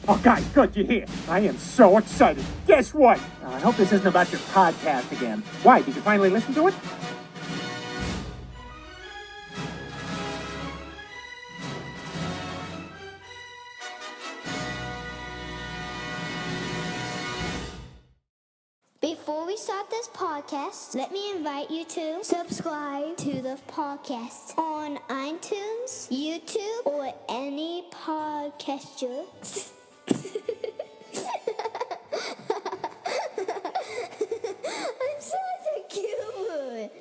Oh, guys, good, you're here. I am so excited. Guess what? I hope this isn't about your podcast again. Why, did you finally listen to it? Before we start this podcast, let me invite you to subscribe to the podcast on iTunes, YouTube, or any podcaster. I'm such a cute.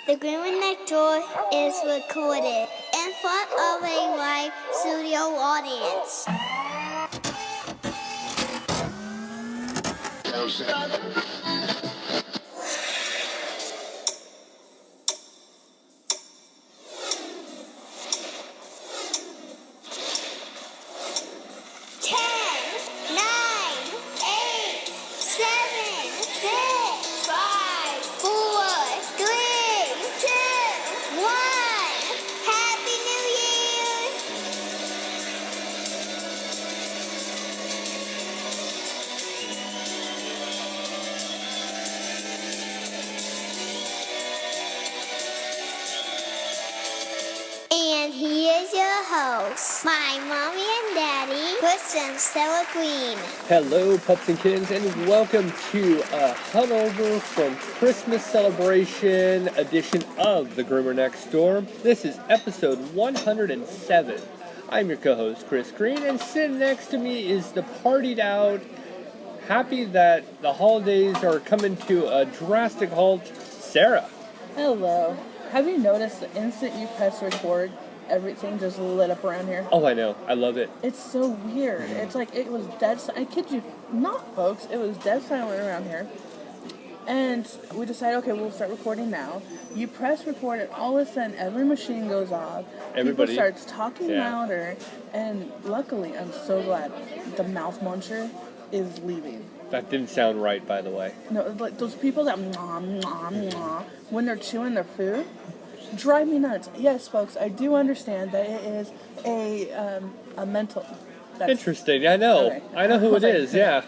The Groomer Next Door is recorded in front of a live studio audience. And here's your host, my mommy and daddy, Chris and Stella Green. Hello, Pups and Kittens, and welcome to a Hunover from Christmas Celebration edition of the Groomer Next Door. This is episode 107. I'm your co-host, Chris Green, and sitting next to me is the partied out, happy that the holidays are coming to a drastic halt, Sarah. Hello. Have you noticed the instant you press record, everything just lit up around here? Oh, I know. I love it. It's so weird. It's like it was dead silent. I kid you not, folks. It was dead silent around here. And we decided, okay, we'll start recording now. You press record, and all of a sudden, every machine goes off. Everybody People starts talking louder. And luckily, I'm so glad the mouth muncher is leaving. That didn't sound right, by the way. No, like those people that when they're chewing their food drive me nuts. Yes, folks, I do understand that it is a mental. Interesting. I know. Okay. I know who it is. Yeah.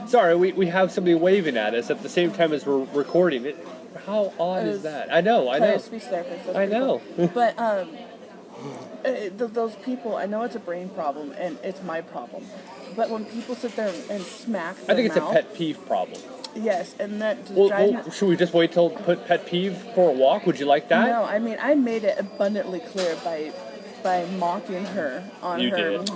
Sorry, we have somebody waving at us at the same time as we're recording it. How odd is that? I know. Speech therapist. I know. But those people, I know it's a brain problem and it's my problem. But when people sit there and smack their I think it's mouth, a pet peeve problem. Yes, and that just drives me. Should we just wait till put pet peeve for a walk? Would you like that? No, I mean, I made it abundantly clear by mocking her on you her. Did.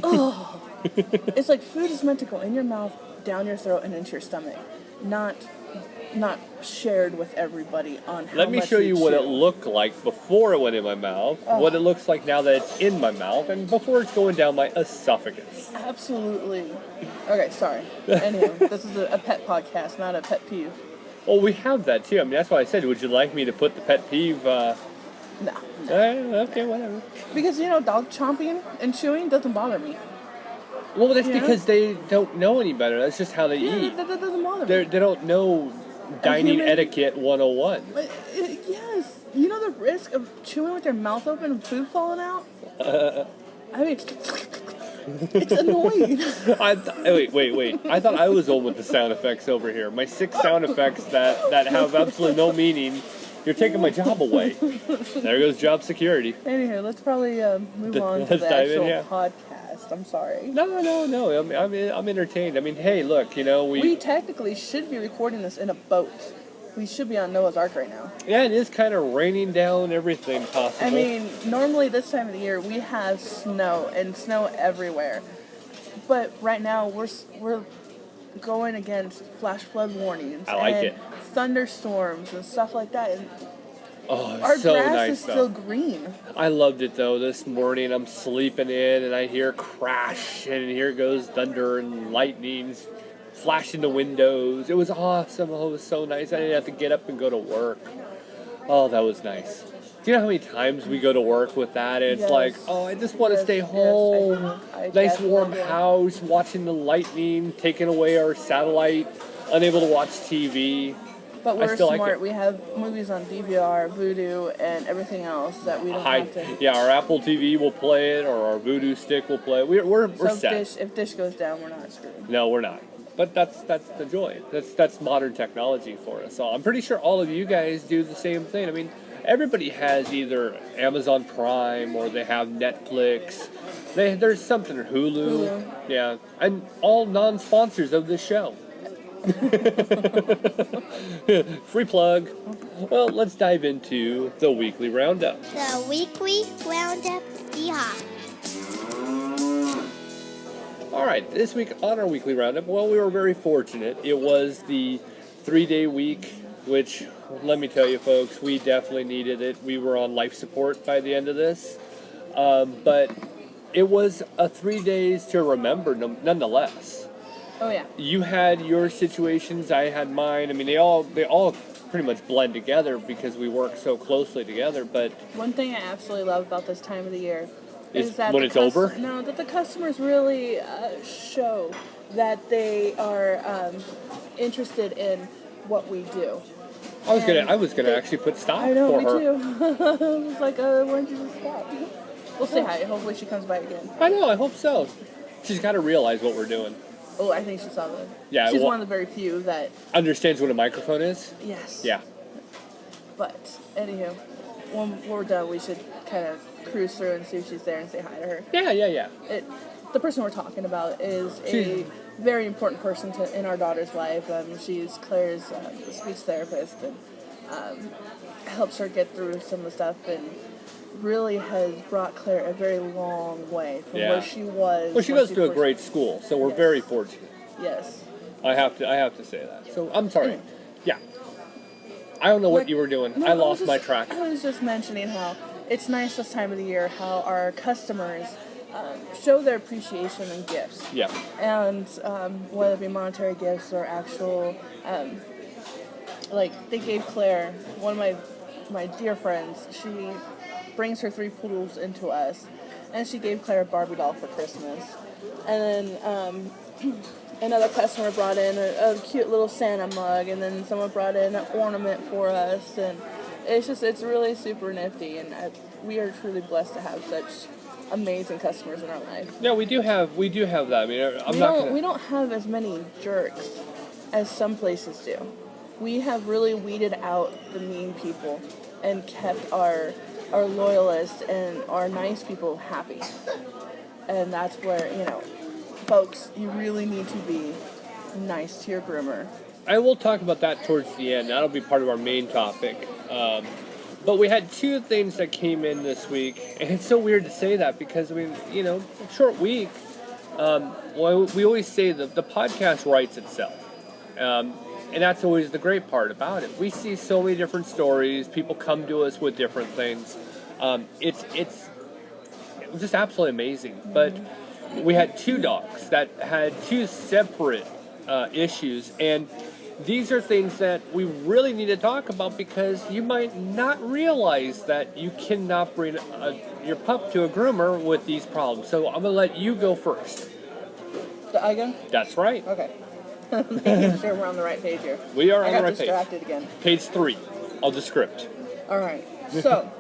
Oh, it's like food is meant to go in your mouth, down your throat, and into your stomach, not shared with everybody on how Let me much show you what chew. it looked like before it went in my mouth, what it looks like now that it's in my mouth, and before it's going down my esophagus. Absolutely. Okay, sorry. Anyhow, this is a pet podcast, not a pet peeve. Well, we have that too. I mean, that's why I said, would you like me to put the pet peeve? No. Okay, whatever. Because, dog chomping and chewing doesn't bother me. Well, that's because they don't know any better. That's just how they eat. That doesn't bother me. They don't know dining etiquette 101. But, yes. You know the risk of chewing with your mouth open and food falling out? I mean, it's annoying. Wait. I thought I was old with the sound effects over here. My 6 sound effects that have absolutely no meaning. You're taking my job away. There goes job security. Anyhow, let's probably move on to the actual podcast. I'm sorry. No. I'm entertained. I mean, hey, look, we technically should be recording this in a boat. We should be on Noah's Ark right now. Yeah, it is kind of raining down everything possible. I mean, normally this time of the year we have snow and snow everywhere, but right now we're going against flash flood warnings and thunderstorms and stuff like that. And our so grass nice, is still green. I loved it though. This morning I'm sleeping in and I hear crash and here goes thunder and lightning flashing the windows. It was awesome. Oh, it was so nice. I didn't have to get up and go to work. Oh, that was nice. Do you know how many times we go to work with that? And it's like, oh, I just want to stay home. Nice warm house, watching the lightning, taking away our satellite, unable to watch TV. But we're still smart. like it. We have movies on DVR, Vudu, and everything else that we don't have to. Yeah, our Apple TV will play it, or our Vudu stick will play it. We're set. If Dish goes down, we're not screwed. No, we're not. But that's the joy. That's modern technology for us. So I'm pretty sure all of you guys do the same thing. I mean, everybody has either Amazon Prime or they have Netflix. There's something, or Hulu. Yeah, and all non-sponsors of this show. Free plug. Well, let's dive into the weekly roundup. The weekly roundup, yeehaw. All right, this week on our weekly roundup, well, we were very fortunate. It was the 3-day week, which, let me tell you, folks, we definitely needed it. We were on life support by the end of this, but it was a 3 days to remember, nonetheless. Oh yeah. You had your situations, I had mine. I mean, they all pretty much blend together because we work so closely together. But one thing I absolutely love about this time of the year is that when it's over. No, that the customers really show that they are interested in what we do. I was gonna actually put stop I know, for me her. Too. I was like, why don't you just stop? We'll say hi. Hopefully she comes by again. I know. I hope so. She's got to realize what we're doing. Oh, I think she saw that. Yeah, she's one of the very few that understands what a microphone is. Yes. Yeah. But anywho, when we're done, we should kind of cruise through and see if she's there and say hi to her. Yeah. The person we're talking about is a very important person in our daughter's life. She's Claire's speech therapist and helps her get through some of the stuff and really has brought Claire a very long way from where she was. Well, she goes to a great school, so we're very fortunate. Yes. I have to say that. So I'm sorry. Yeah. I don't know what you were doing. No, I lost my track. I was just mentioning how it's nice this time of the year how our customers show their appreciation in gifts. Yeah. And whether it be monetary gifts or actual, like they gave Claire, one of my dear friends, she brings her 3 poodles into us, and she gave Claire a Barbie doll for Christmas. And then another customer brought in a cute little Santa mug, and then someone brought in an ornament for us, and it's really super nifty, and we are truly blessed to have such amazing customers in our life. Yeah, we do have that. I mean, we don't have as many jerks as some places do. We have really weeded out the mean people and kept our loyalists and our nice people happy. And that's where, folks, you really need to be nice to your groomer. I will talk about that towards the end. That'll be part of our main topic. But we had 2 things that came in this week, and it's so weird to say that because, I mean, short week. Well, we always say that the podcast writes itself. And that's always the great part about it. We see so many different stories. People come to us with different things. It's just absolutely amazing. But we had 2 dogs that had 2 separate issues. And these are things that we really need to talk about because you might not realize that you cannot bring your pup to a groomer with these problems. So I'm going to let you go first. I go? That's right. Okay. Making sure we're on the right page here. We are on the right page. I got distracted again. Page 3 of the script. All right. So,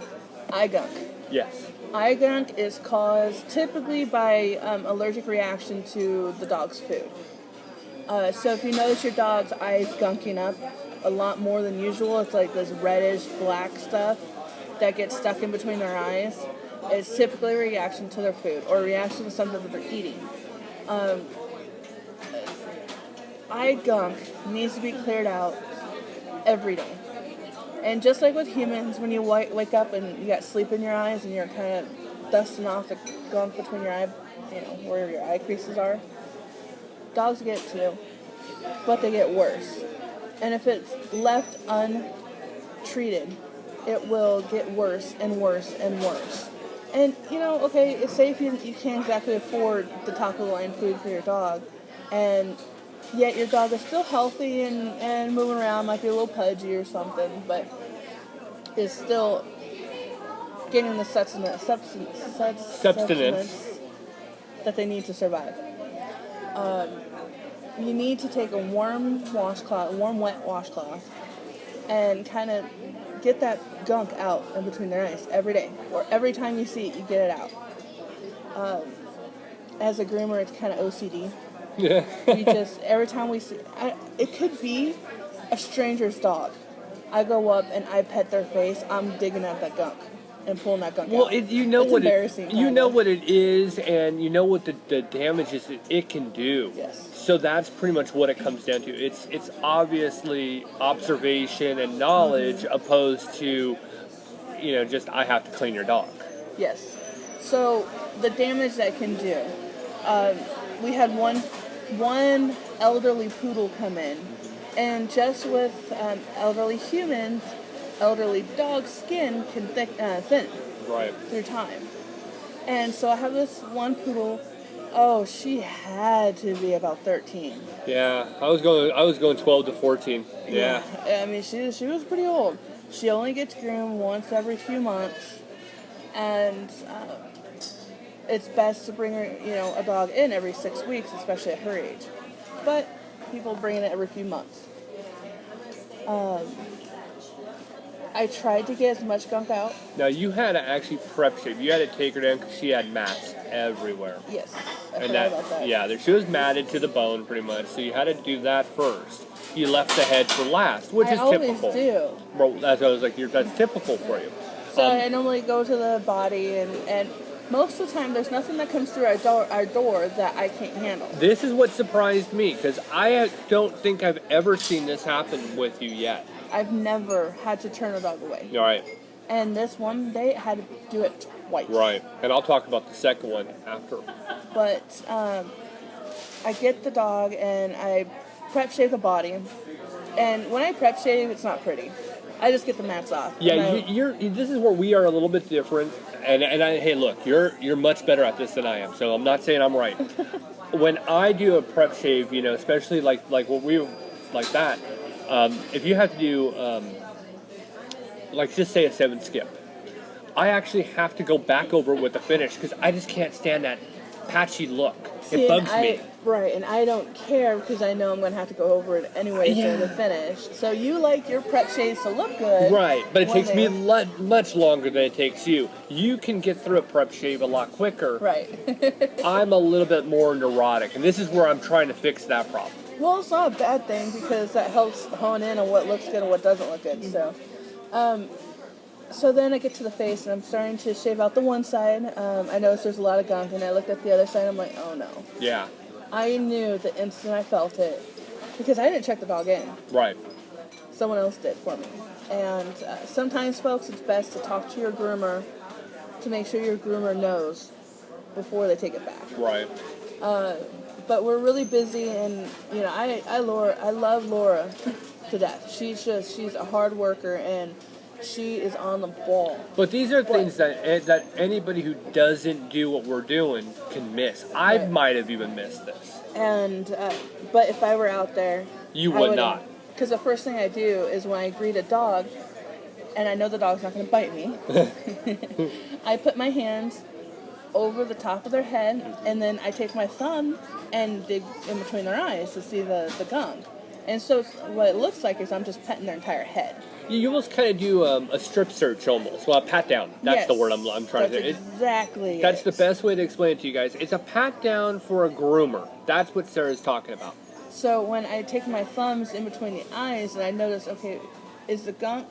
eye gunk. Yes. Eye gunk is caused typically by allergic reaction to the dog's food. So if you notice your dog's eyes gunking up a lot more than usual, it's like this reddish black stuff that gets stuck in between their eyes. It's typically a reaction to their food or a reaction to something that they're eating. Eye gunk needs to be cleared out every day. And just like with humans, when you wake up and you got sleep in your eyes and you're kind of dusting off the gunk between your eye, where your eye creases are, dogs get it too, but they get worse. And if it's left untreated, it will get worse and worse and worse. And, okay, say if you can't exactly afford the top-of-the-line food for your dog, and yet your dog is still healthy and moving around, might be a little pudgy or something, but is still getting the substance that they need to survive. You need to take a warm wet washcloth, and kind of get that gunk out in between their eyes every day. Or every time you see it, you get it out. As a groomer, it's kind of OCD. Yeah. We just, every time we see, it could be a stranger's dog. I go up and I pet their face, I'm digging out that gunk and pulling that gunk out. You know it's what embarrassing. You know what it is, and you know what the damages that it can do. Yes. So that's pretty much what it comes down to. It's obviously observation and knowledge opposed to, just I have to clean your dog. Yes. So the damage that can do. We had one elderly poodle come in, and just with elderly humans, elderly dog skin can thin Right. through time. And so I have this one poodle. Oh, she had to be about 13. Yeah, I was going 12 to 14. Yeah. I mean, she was pretty old. She only gets groomed once every few months, and it's best to bring her, a dog in every 6 weeks, especially at her age. But people bring it every few months. I tried to get as much gunk out. Now, you had to actually prep shave. You had to take her down because she had mats everywhere. Yes, I And forgot about that. Yeah, she was matted to the bone pretty much, so you had to do that first. You left the head for last, which is typical. I always do. Well, that's what I was like, that's typical for you. So I normally go to the body, and most of the time there's nothing that comes through our door that I can't handle. This is what surprised me, because I don't think I've ever seen this happen with you yet. I've never had to turn a dog away. All right. And this one day I had to do it twice. Right. And I'll talk about the second one after. But I get the dog and I prep shave the body. And when I prep shave, it's not pretty. I just get the mats off. Yeah, this is where we are a little bit different. And hey, look, you're much better at this than I am. So I'm not saying I'm right. When I do a prep shave, especially like what we like that. If you have to do, just say a 7 skip, I actually have to go back over it with the finish because I just can't stand that patchy look. It bugs me. Right, and I don't care because I know I'm going to have to go over it anyway for the finish. So you like your prep shaves to look good. Right, but it takes me much longer than it takes you. You can get through a prep shave a lot quicker. Right. I'm a little bit more neurotic, and this is where I'm trying to fix that problem. Well, it's not a bad thing because that helps hone in on what looks good and what doesn't look good. So, so then I get to the face and I'm starting to shave out the one side. I noticed there's a lot of gunk, and I looked at the other side and I'm like, oh no. Yeah. I knew the instant I felt it because I didn't check the dog in. Right. Someone else did for me. And sometimes, folks, it's best to talk to your groomer to make sure your groomer knows before they take it back. Right. But we're really busy, and I love Laura to death. She's a hard worker, and she is on the ball. But these are things that anybody who doesn't do what we're doing can miss. I might have even missed this. And but if I were out there, you would not. Because the first thing I do is when I greet a dog, and I know the dog's not going to bite me, I put my hands over the top of their head, and then I take my thumb and dig in between their eyes to see the gunk. And so what it looks like is I'm just petting their entire head. You almost kind of do a strip search almost. Well, a pat down. That's the word I'm trying to say. Exactly. That's the best way to explain it to you guys. It's a pat down for a groomer. That's what Sarah's talking about. So when I take my thumbs in between the eyes and I notice, okay, is the gunk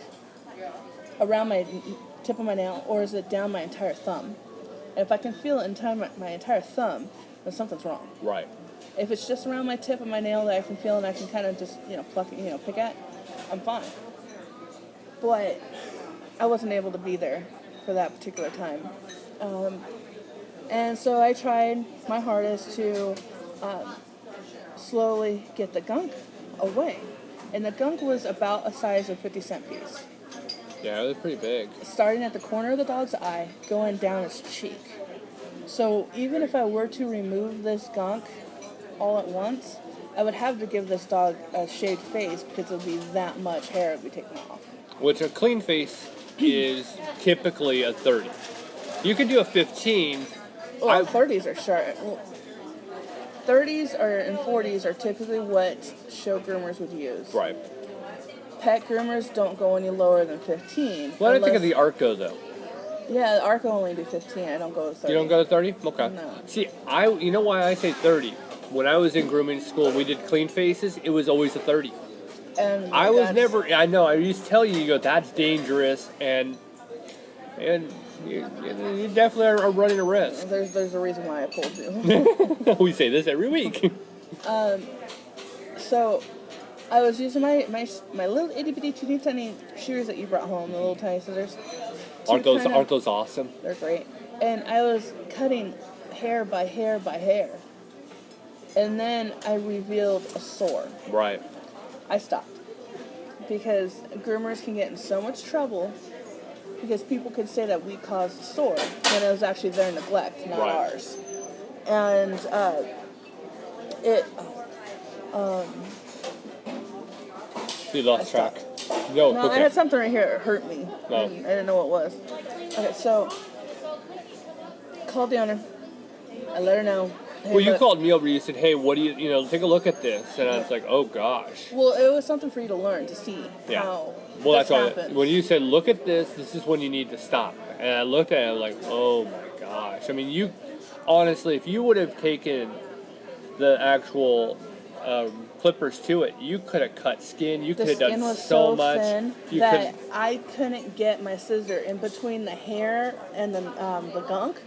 around my tip of my nail or is it down my entire thumb? And if I can feel it in my entire thumb, then something's wrong. Right. If it's just around my tip of my nail that I can feel and I can kind of just, pluck it, pick at, I'm fine. But I wasn't able to be there for that particular time. And so I tried my hardest to slowly get the gunk away. And the gunk was about a size of 50-cent piece. Yeah, it was pretty big. Starting at the corner of the dog's eye, going down his cheek. So even if I were to remove this gunk all at once, I would have to give this dog a shaved face because it would be that much hair would be taken off. Which a clean face is typically a 30. You can do a 15. Well, 30s are sharp. 30s and 40s are typically what show groomers would use. Right. pet groomers don't go any lower than 15. What do you think of the Arco, though? Yeah, the Arco only do 15. I don't go to 30. You don't go to 30? Okay. No. See, you know why I say 30? When I was in grooming school, we did clean faces. It was always a 30. And I was never. I know. I used to tell you, that's dangerous, and you definitely are running a risk. There's a reason why I pulled you. We say this every week. So, I was using my little itty bitty teeny tiny shears that you brought home, the little tiny scissors. Aren't those awesome? They're great. And I was cutting hair by hair by hair. And then I revealed a sore. Right. I stopped. Because groomers can get in so much trouble because people could say that we caused the sore when it was actually their neglect, not ours. And You lost track. No, I had something right here. It hurt me. No. I didn't know what it was. Okay, so called the owner. I let her know. Hey, well, you called me over. You said, "Hey, what do you take a look at this?" And I was like, "Oh gosh." Well, it was something for you to learn to see how. Well, that's why happens. when you said, "Look at this," this is when you need to stop. And I looked at it, like, "Oh my gosh!" I mean, you honestly, if you would have taken the actual clippers to it, you could have cut skin. You could have done was so much. Thin that I couldn't get my scissor in between the hair and the gunk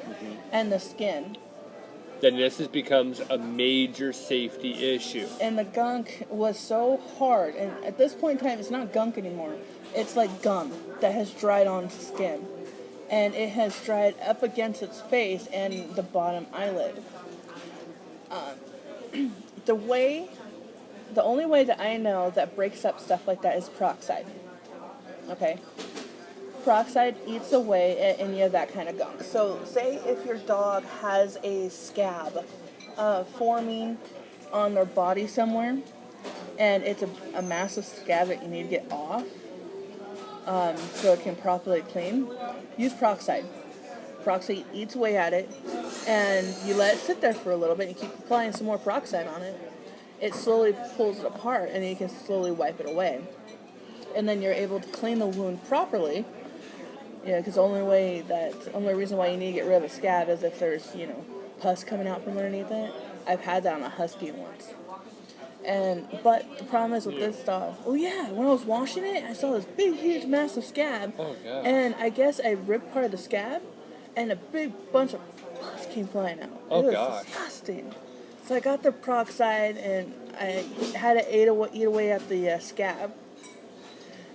and the skin. Then this becomes a major safety issue. And the gunk was so hard, and at this point in time, it's not gunk anymore. It's like gum that has dried onto skin, and it has dried up against its face and the bottom eyelid. The only way that I know that breaks up stuff like that is peroxide. Okay? Peroxide eats away at any of that kind of gunk. So say if your dog has a scab forming on their body somewhere, and it's a massive scab that you need to get off so it can properly clean, use peroxide. Peroxide eats away at it, and you let it sit there for a little bit, and you keep applying some more peroxide on it. It slowly pulls it apart, and you can slowly wipe it away. And then you're able to clean the wound properly. Because the only reason why you need to get rid of a scab is if there's, pus coming out from underneath it. I've had that on a husky once. But the problem is with this dog. Oh yeah, when I was washing it, I saw this big, huge, massive scab. Oh god. And I guess I ripped part of the scab, and a big bunch of pus came flying out. Oh it was gosh. disgusting. So I got the peroxide, and I had it eat away at the scab.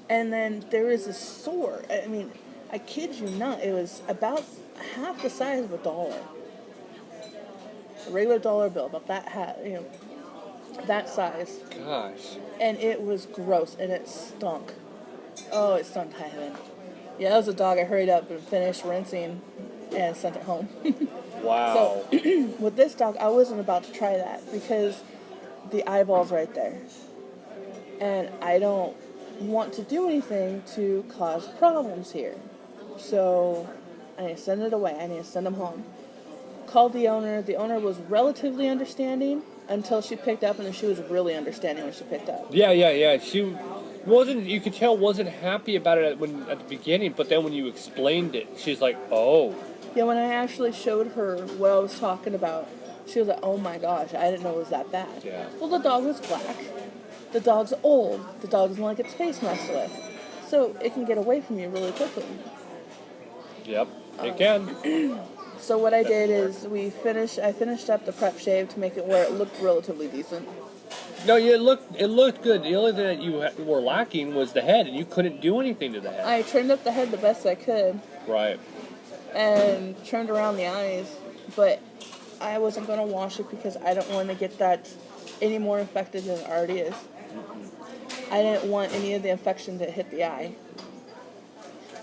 And then there was a sore. I mean, I kid you not, it was about half the size of $1. A regular dollar bill, about that size. Gosh. And it was gross, and it stunk. Oh, it stunk to heaven. Yeah, that was a dog. I hurried up and finished rinsing and sent it home. Wow. So, with this dog, I wasn't about to try that because the eyeball's right there. And I don't want to do anything to cause problems here. So, I need to send it away. I need to send him home. Called the owner. The owner was relatively understanding until she picked up, and then she was really understanding when she picked up. Yeah. She wasn't. You could tell wasn't happy about it at the beginning, but then when you explained it, she's like, "Oh." Yeah, when I actually showed her what I was talking about, she was like, "Oh my gosh, I didn't know it was that bad." Yeah. Well, the dog was black. The dog's old. The dog doesn't like its face messed with, so it can get away from you really quickly. Yep, it can. So what I did is I finished up the prep shave to make it where it looked relatively decent. No, it looked good. The only thing that you were lacking was the head, and you couldn't do anything to the head. I trimmed up the head the best I could. Right. And trimmed around the eyes, but I wasn't going to wash it because I don't want to get that any more infected than it already is. I didn't want any of the infection to hit the eye.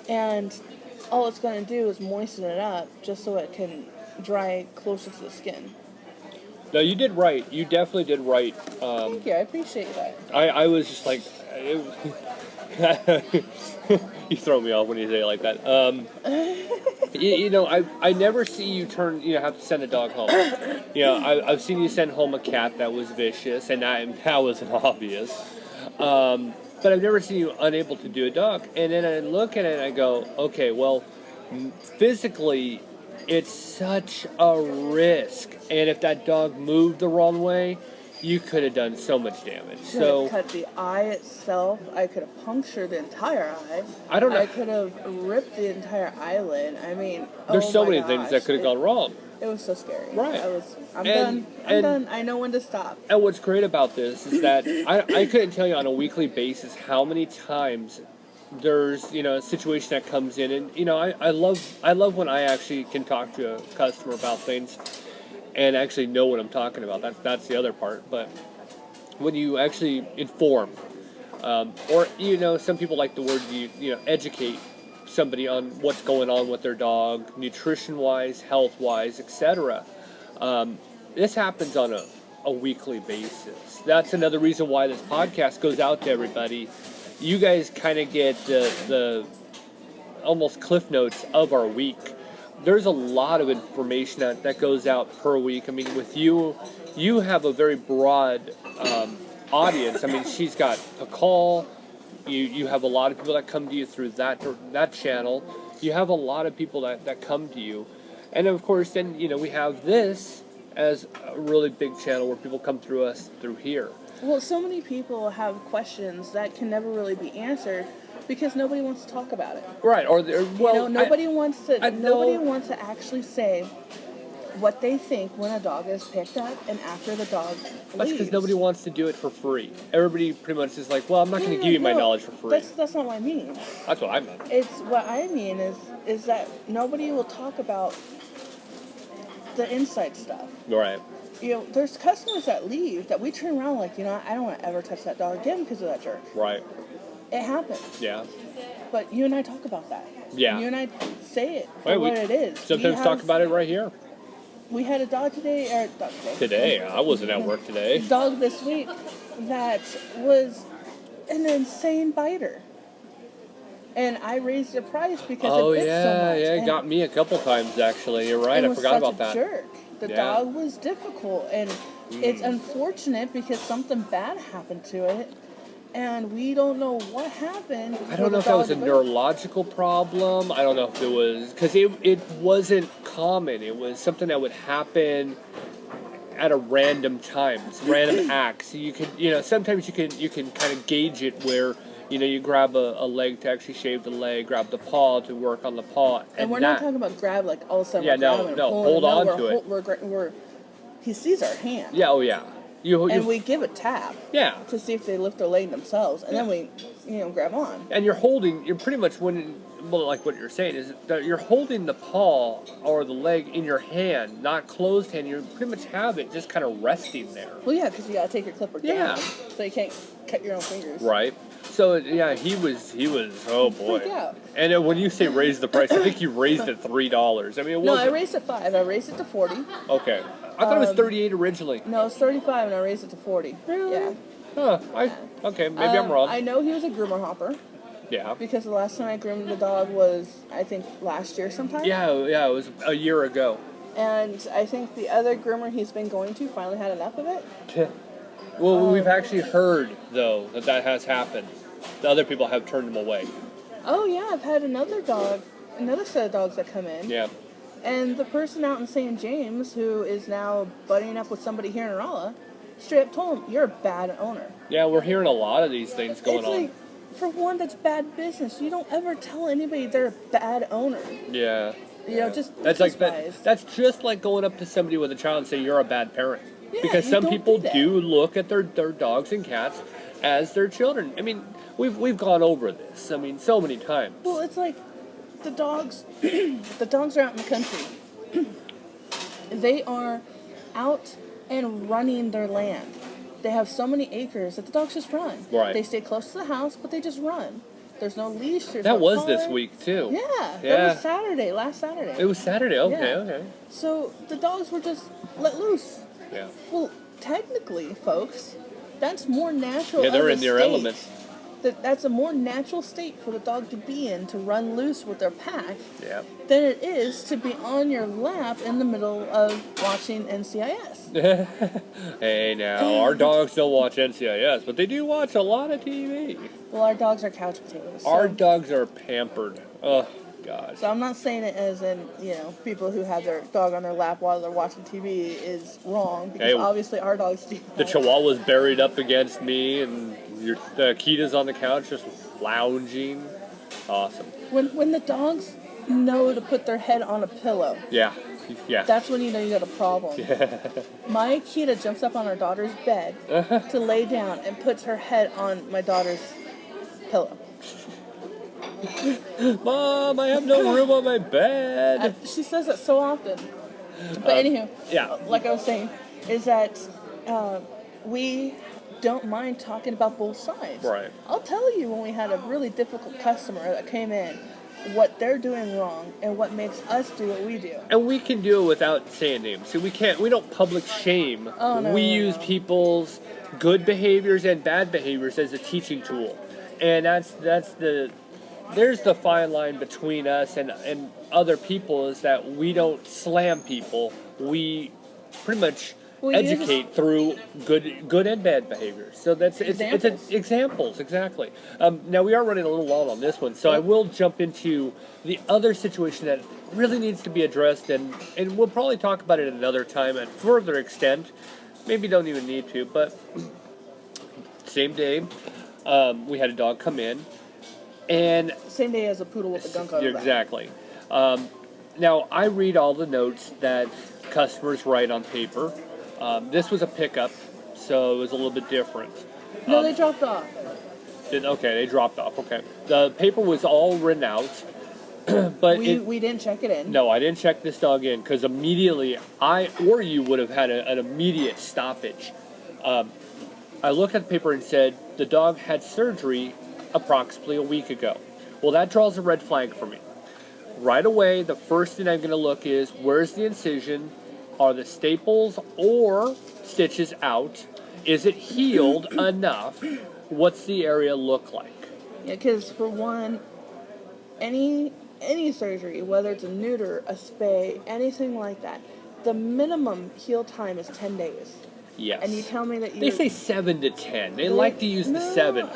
And all it's going to do is moisten it up just so it can dry closer to the skin. No, you did right. You definitely did right. Thank you. I appreciate that. I was just like... You throw me off when you say it like that. I never see you have to send a dog home. I've seen you send home a cat that was vicious, and that wasn't obvious. but I've never seen you unable to do a dog. And then I look at it and I go, okay, well, physically, it's such a risk. And if that dog moved the wrong way, you could have done so much damage. So cut the eye itself. I could have punctured the entire eye. I don't know. I could have ripped the entire eyelid. I mean, there's so many things that could have gone wrong. It was so scary. Right. I'm done. I know when to stop. And what's great about this is that I couldn't tell you on a weekly basis how many times there's, a situation that comes in, and, I love when I actually can talk to a customer about things and actually know what I'm talking about. That's the other part. But when you actually inform, or, some people like the word, educate somebody on what's going on with their dog, nutrition-wise, health-wise, etc. This happens on a weekly basis. That's another reason why this podcast goes out to everybody. You guys kind of get the almost cliff notes of our week. There's a lot of information that goes out per week. I mean, with you have a very broad audience. I mean, she's got a call. You have a lot of people that come to you through that channel. You have a lot of people that come to you. And of course, then, we have this as a really big channel where people come through us through here. Well, so many people have questions that can never really be answered because nobody wants to talk about it. Right. Nobody wants to actually say what they think when a dog is picked up and after the dog leaves. That's because nobody wants to do it for free. Everybody pretty much is like, well, I'm not going to give you my knowledge for free. That's not what I mean. That's what I meant. What I mean is that nobody will talk about the inside stuff. Right. There's customers that leave that we turn around like, I don't want to ever touch that dog again because of that jerk. Right. It happens. Yeah. But you and I talk about that. Yeah. You and I say it for what it is. Sometimes talk about it right here. We had a dog today. Today? I wasn't at work today. Dog this week that was an insane biter. And I raised the price because it bit so much. Yeah, it got me a couple times, actually. You're right, I forgot about that. Jerk. The dog was difficult, and it's unfortunate because something bad happened to it, and we don't know what happened. I don't know if that was a neurological problem. I don't know if it was, because it wasn't common. It was something that would happen at a random times, random acts. You could, sometimes you can kind of gauge it where, you grab a leg to actually shave the leg, grab the paw to work on the paw. And we're not talking about grab like all of a sudden. Yeah, no, hold on to it. He sees our hand. Yeah, oh yeah. And we give a tap. Yeah. To see if they lift their leg themselves, and then we, grab on. And you're pretty much like what you're saying is that you're holding the paw or the leg in your hand, not closed hand. You pretty much have it just kind of resting there. Well, yeah, because you got to take your clipper down, so you can't cut your own fingers. Right. So yeah, he was. Oh boy. Freak out. And when you say raise the price, I think you raised it $3. I mean, it wasn't. No, I raised it $5. I raised it to $40. Okay. I thought it was $38 originally. No, it's $35, and I raised it to $40. Really? Yeah. Huh. Okay, maybe I'm wrong. I know he was a groomer hopper. Yeah. Because the last time I groomed the dog was, I think, last year sometime. Yeah, it was a year ago. And I think the other groomer he's been going to finally had enough of it. Well, we've actually heard, though, that has happened. The other people have turned him away. Oh, yeah, I've had another set of dogs that come in. Yeah. And the person out in St. James, who is now buddying up with somebody here in Rolla, straight up told him, you're a bad owner. Yeah, we're hearing a lot of these things going on. Like, for one, that's bad business. You don't ever tell anybody they're a bad owner. Yeah. That's just like going up to somebody with a child and saying you're a bad parent. Yeah, because some people do look at their dogs and cats as their children. I mean, we've gone over this. I mean, so many times. Well, it's like the dogs. The dogs are out in the country. They are out and running their land. They have so many acres that the dogs just run. Right. They stay close to the house, but they just run. There's no leash. That was this week too. Yeah. That was last Saturday. It was Saturday. Okay. Yeah. Okay. So the dogs were just let loose. Yeah. Well, technically, folks, that's more natural. Yeah, they're in their element. that's a more natural state for the dog to be in, to run loose with their pack, Yeah. than it is to be on your lap in the middle of watching NCIS. Hey, now, our dogs don't watch NCIS, but they do watch a lot of TV. Well, our dogs are couch potatoes. Our dogs are pampered. Oh, gosh. So I'm not saying it as in, people who have their dog on their lap while they're watching TV is wrong, because obviously our dogs do that. The Chihuahua's buried up against me, and the Akita's on the couch just lounging. Awesome. When the dogs know to put their head on a pillow. Yeah. That's when you know you got a problem. Yeah. My Akita jumps up on our daughter's bed to lay down and puts her head on my daughter's pillow. Mom, I have no room on my bed. She says it so often. But anywho, like I was saying, is that we don't mind talking about both sides. Right. I'll tell you when we had a really difficult customer that came in, what they're doing wrong and what makes us do what we do. And we can do it without saying names. So we don't public shame. We use people's good behaviors and bad behaviors as a teaching tool. And there's the fine line between us and other people, is that we don't slam people. We pretty much educate through good and bad behaviors. So it's examples, exactly. Now we are running a little long on this one, so I will jump into the other situation that really needs to be addressed, and we'll probably talk about it another time at further extent. Maybe don't even need to, but same day, we had a dog come in, and same day as a poodle with a gunk on the back. Exactly. Now I read all the notes that customers write on paper. This was a pickup, so it was a little bit different. No, they dropped off. They dropped off. Okay. The paper was all written out, but we didn't check it in. No, I didn't check this dog in, because immediately you would have had an immediate stoppage. I looked at the paper and said the dog had surgery approximately a week ago. Well, that draws a red flag for me. Right away, the first thing I'm going to look is, where's the incision? Are the staples or stitches out? Is it healed enough? What's the area look like? Yeah, because for one, any surgery, whether it's a neuter, a spay, anything like that, the minimum heal time is 10 days. Yes. And you tell me that They say 7 to 10. They like to use the 7.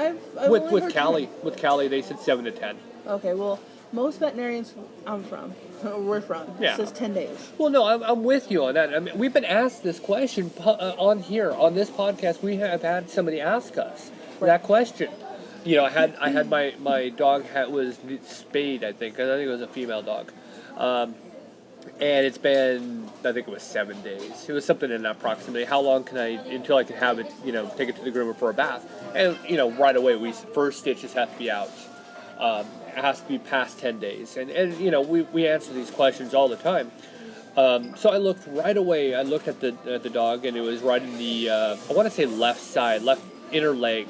With Callie, they said 7 to 10. Okay, well, most veterinarians we're from, says 10 days. Well, no, I'm with you on that. I mean, we've been asked this question on this podcast. We have had somebody ask us that question. I had my dog was spayed. I think it was a female dog, and it's been, I think it was 7 days. It was something in that proximity. How long until I can have it? Take it to the groomer for a bath, and right away first stitches have to be out. It has to be past 10 days. And we answer these questions all the time. So I looked right away. I looked at the dog, and it was right in the, I want to say left inner leg.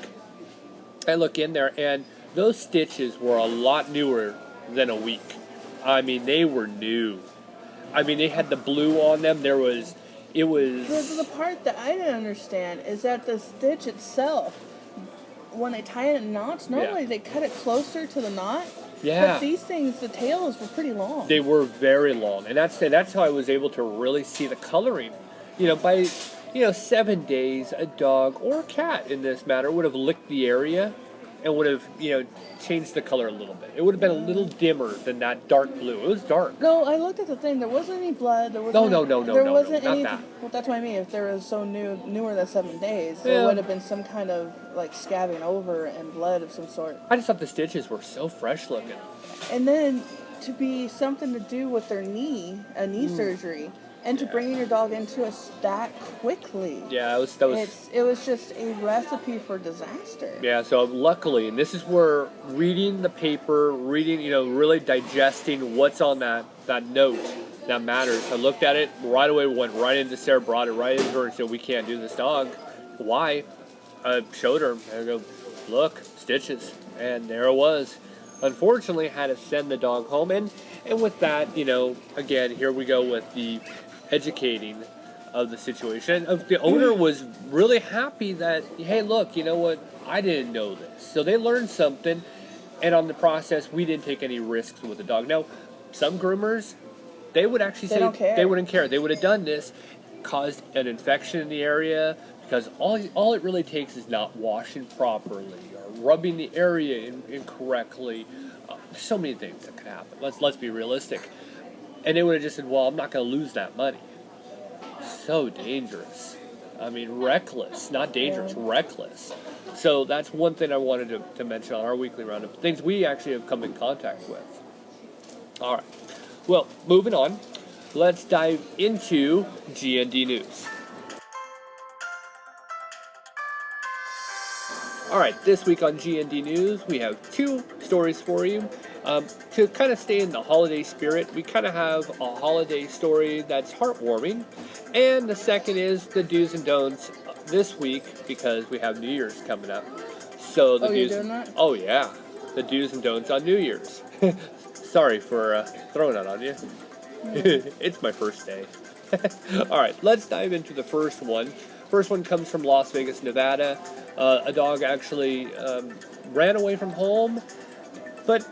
I look in there, and those stitches were a lot newer than a week. I mean, they were new. I mean, they had the blue on them. It was... The part that I didn't understand is that the stitch itself, when they tie it in knots, normally they cut it closer to the knot. Yeah. But these things, the tails were pretty long. They were very long, and that's how I was able to really see the coloring. By 7 days, a dog or a cat, in this matter, would have licked the area and would have changed the color a little bit. It would have been a little dimmer than that dark blue. It was dark. No, I looked at the thing. There wasn't any blood. There wasn't no, not any. That. Well, that's what I mean. If there was newer than 7 days, there would have been some kind of scabbing over and blood of some sort. I just thought the stitches were so fresh looking. And then to be something to do with their knee surgery, and to bringing your dog into us that quickly. Yeah, it was just a recipe for disaster. Yeah, so luckily, and this is where reading the paper, really digesting what's on that note that matters. I looked at it right away, went right into Sarah, brought it right into her, and said, "We can't do this dog." Why? I showed her. I go, "Look, stitches," and there it was. Unfortunately, I had to send the dog home, and with that, again, here we go with the educating. of the situation. The owner was really happy that, hey, look, you know what? I didn't know this. So they learned something, and on the process, we didn't take any risks with the dog. Now, some groomers, they would actually say they wouldn't care. They would have done this, caused an infection in the area, because all it really takes is not washing properly or rubbing the area incorrectly. There's so many things that could happen. Let's be realistic. And they would have just said, well, I'm not going to lose that money. So dangerous. I mean, reckless. Not dangerous, reckless. So that's one thing I wanted to mention on our weekly roundup. Things we actually have come in contact with. All right. Well, moving on. Let's dive into GND News. All right, this week on GND News, we have 2 stories for you. To kind of stay in the holiday spirit, we kind of have a holiday story that's heartwarming. And the second is the do's and don'ts this week, because we have New Year's coming up. So the do's, you're doing that? Oh, yeah. The do's and don'ts on New Year's. Sorry for throwing that on you. It's my first day. All right, let's dive into the first one. First one comes from Las Vegas, Nevada. A dog actually ran away from home, but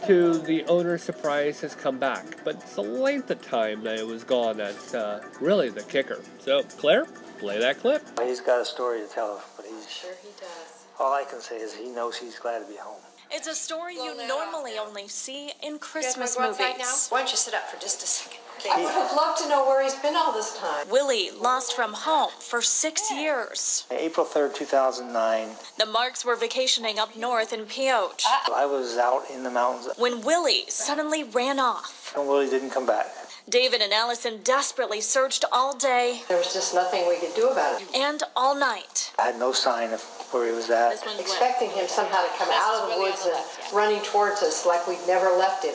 to the owner's surprise has come back. But it's the length of time that it was gone that's really the kicker. So, Claire, play that clip. He's got a story to tell, but Sure he does. all I can say is he knows he's glad to be home. It's a story you normally only see in Christmas Why movies. don't you sit up for just a second? I would have loved to know where he's been all this time. Willie lost from home for 6 years. April 3rd, 2009, The Marks were vacationing up north in Pioche I was out in the mountains when Willie suddenly ran off. and Willie didn't come back. David and Allison desperately searched all day There was just nothing we could do about it. and all night. I had no sign of where he was at. Expecting him somehow to come out of the woods and running towards us like we'd never left him.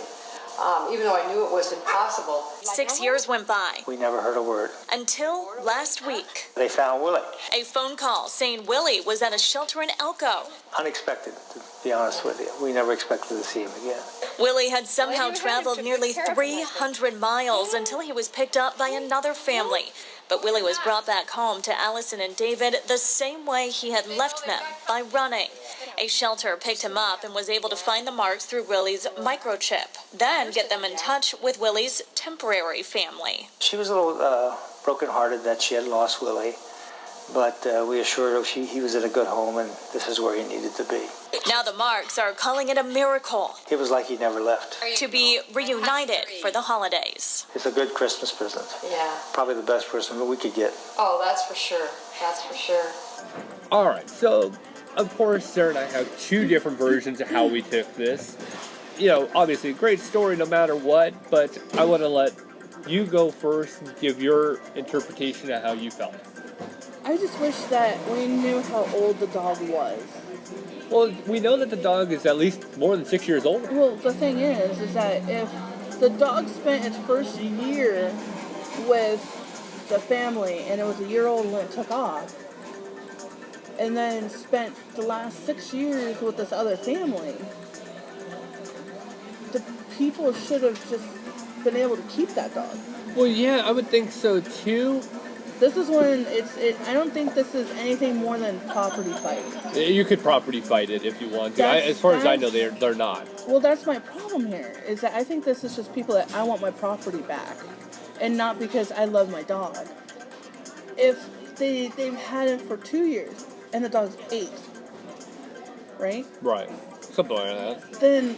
Even though I knew it was impossible. 6 years went by We never heard a word. until last week. They found Willie. A phone call saying Willie was at a shelter in Elko. Unexpected, to be honest with you. We never expected to see him again. Willie had somehow traveled nearly 300 miles until he was picked up by another family. But Willie was brought back home to Allison and David the same way he had left them, by running. A shelter picked him up and was able to find the marks through Willie's microchip, then get them in touch with Willie's temporary family. She was a little brokenhearted that she had lost Willie, but we assured her he was at a good home and this is where he needed to be. Now the Marks are calling it a miracle It was like he never left. to be reunited for the holidays. It's a good Christmas present. Yeah. Probably the best present we could get. Oh, that's for sure. That's for sure. All right, so of course, Sarah and I have 2 different versions of how we took this. You know, obviously, a great story no matter what, but I want to let you go first and give your interpretation of how you felt. I just wish that we knew how old the dog was. Well, we know that the dog is at least more than 6 years old. Well, the thing is that if the dog spent its first year with the family and it was a year old when it took off, and then spent the last 6 years with this other family, the people should have just been able to keep that dog. Well, yeah, I would think so too. This is when I don't think this is anything more than property fighting. You could property fight it if you want to. As far as I know, they're not. Well, that's my problem here, is that I think this is just people that I want my property back, and not because I love my dog. If they've had him for 2 years, and the dog's 8, right? Right. Something like that. Then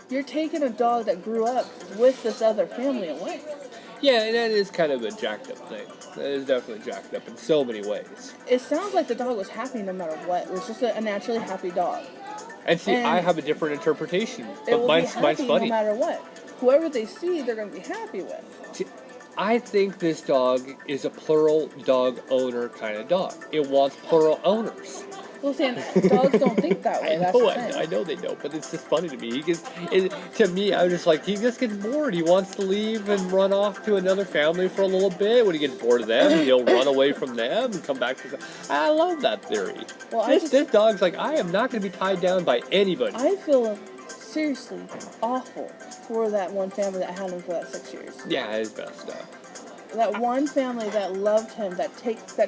you're taking a dog that grew up with this other family away. Yeah, and that is kind of a jacked up thing. That is definitely jacked up in so many ways. It sounds like the dog was happy no matter what. It was just a naturally happy dog. And see, And I have a different interpretation, It but will mine's be happy funny. no matter what. Whoever they see, they're going to be happy with. See, I think this dog is a plural dog owner kind of dog. It wants plural owners. Well, see, dogs don't think that way. That's the thing. I know they don't, but it's just funny to me. To me, I was just like, he just gets bored. He wants to leave and run off to another family for a little bit. When he gets bored of them, he'll run away from them and come back to them. I love that theory. Well, this dog's like, I am not going to be tied down by anybody. I feel seriously awful for that one family that had him for that 6 years. Yeah, it's messed up. that one family that loved him, that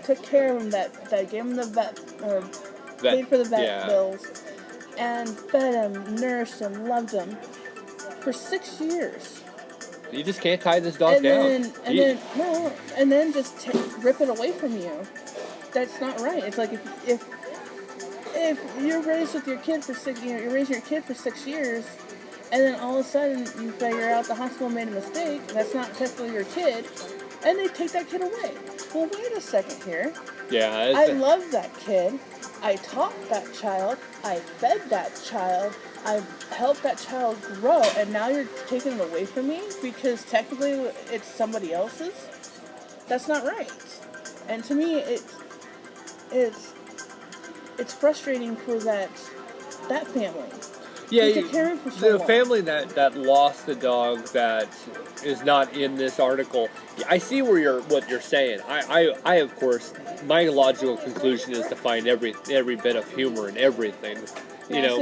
took care of him, that gave him the vet, paid for the vet bills, and fed him, nursed him, loved him for 6 years. You just can't tie this dog down. And then just rip it away from you. That's not right. It's like if you're raised with your kid for you're raising your kid for 6 years, and then all of a sudden you figure out the hospital made a mistake, that's not technically your kid, and they take that kid away. Well, wait a second here. Yeah. I love that kid. I taught that child. I fed that child. I helped that child grow, and now you're taking it away from me because technically it's somebody else's? That's not right. And to me, it's frustrating for that family. Yeah, the family that lost the dog that is not in this article. I see what you're saying. I of course, my logical conclusion is to find every bit of humor in everything. You know,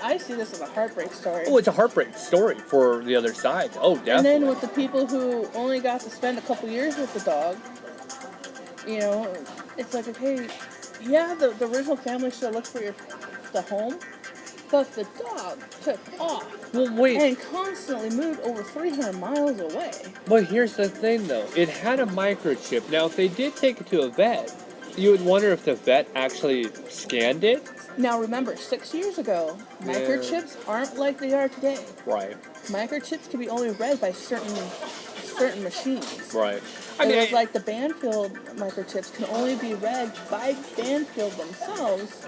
I see this as a heartbreak story. Oh, it's a heartbreak story for the other side. Oh, definitely. And then with the people who only got to spend a couple years with the dog, you know, it's like, okay, yeah, the original family should have looked for the home, but the dog took off. Well, wait. And constantly moved over 300 miles away. But here's the thing, though. It had a microchip. Now, if they did take it to a vet, you would wonder if the vet actually scanned it. Now, remember, 6 years ago, microchips aren't like they are today. Right. Microchips can be only read by certain machines. Right. It was like the Banfield microchips can only be read by Banfield themselves,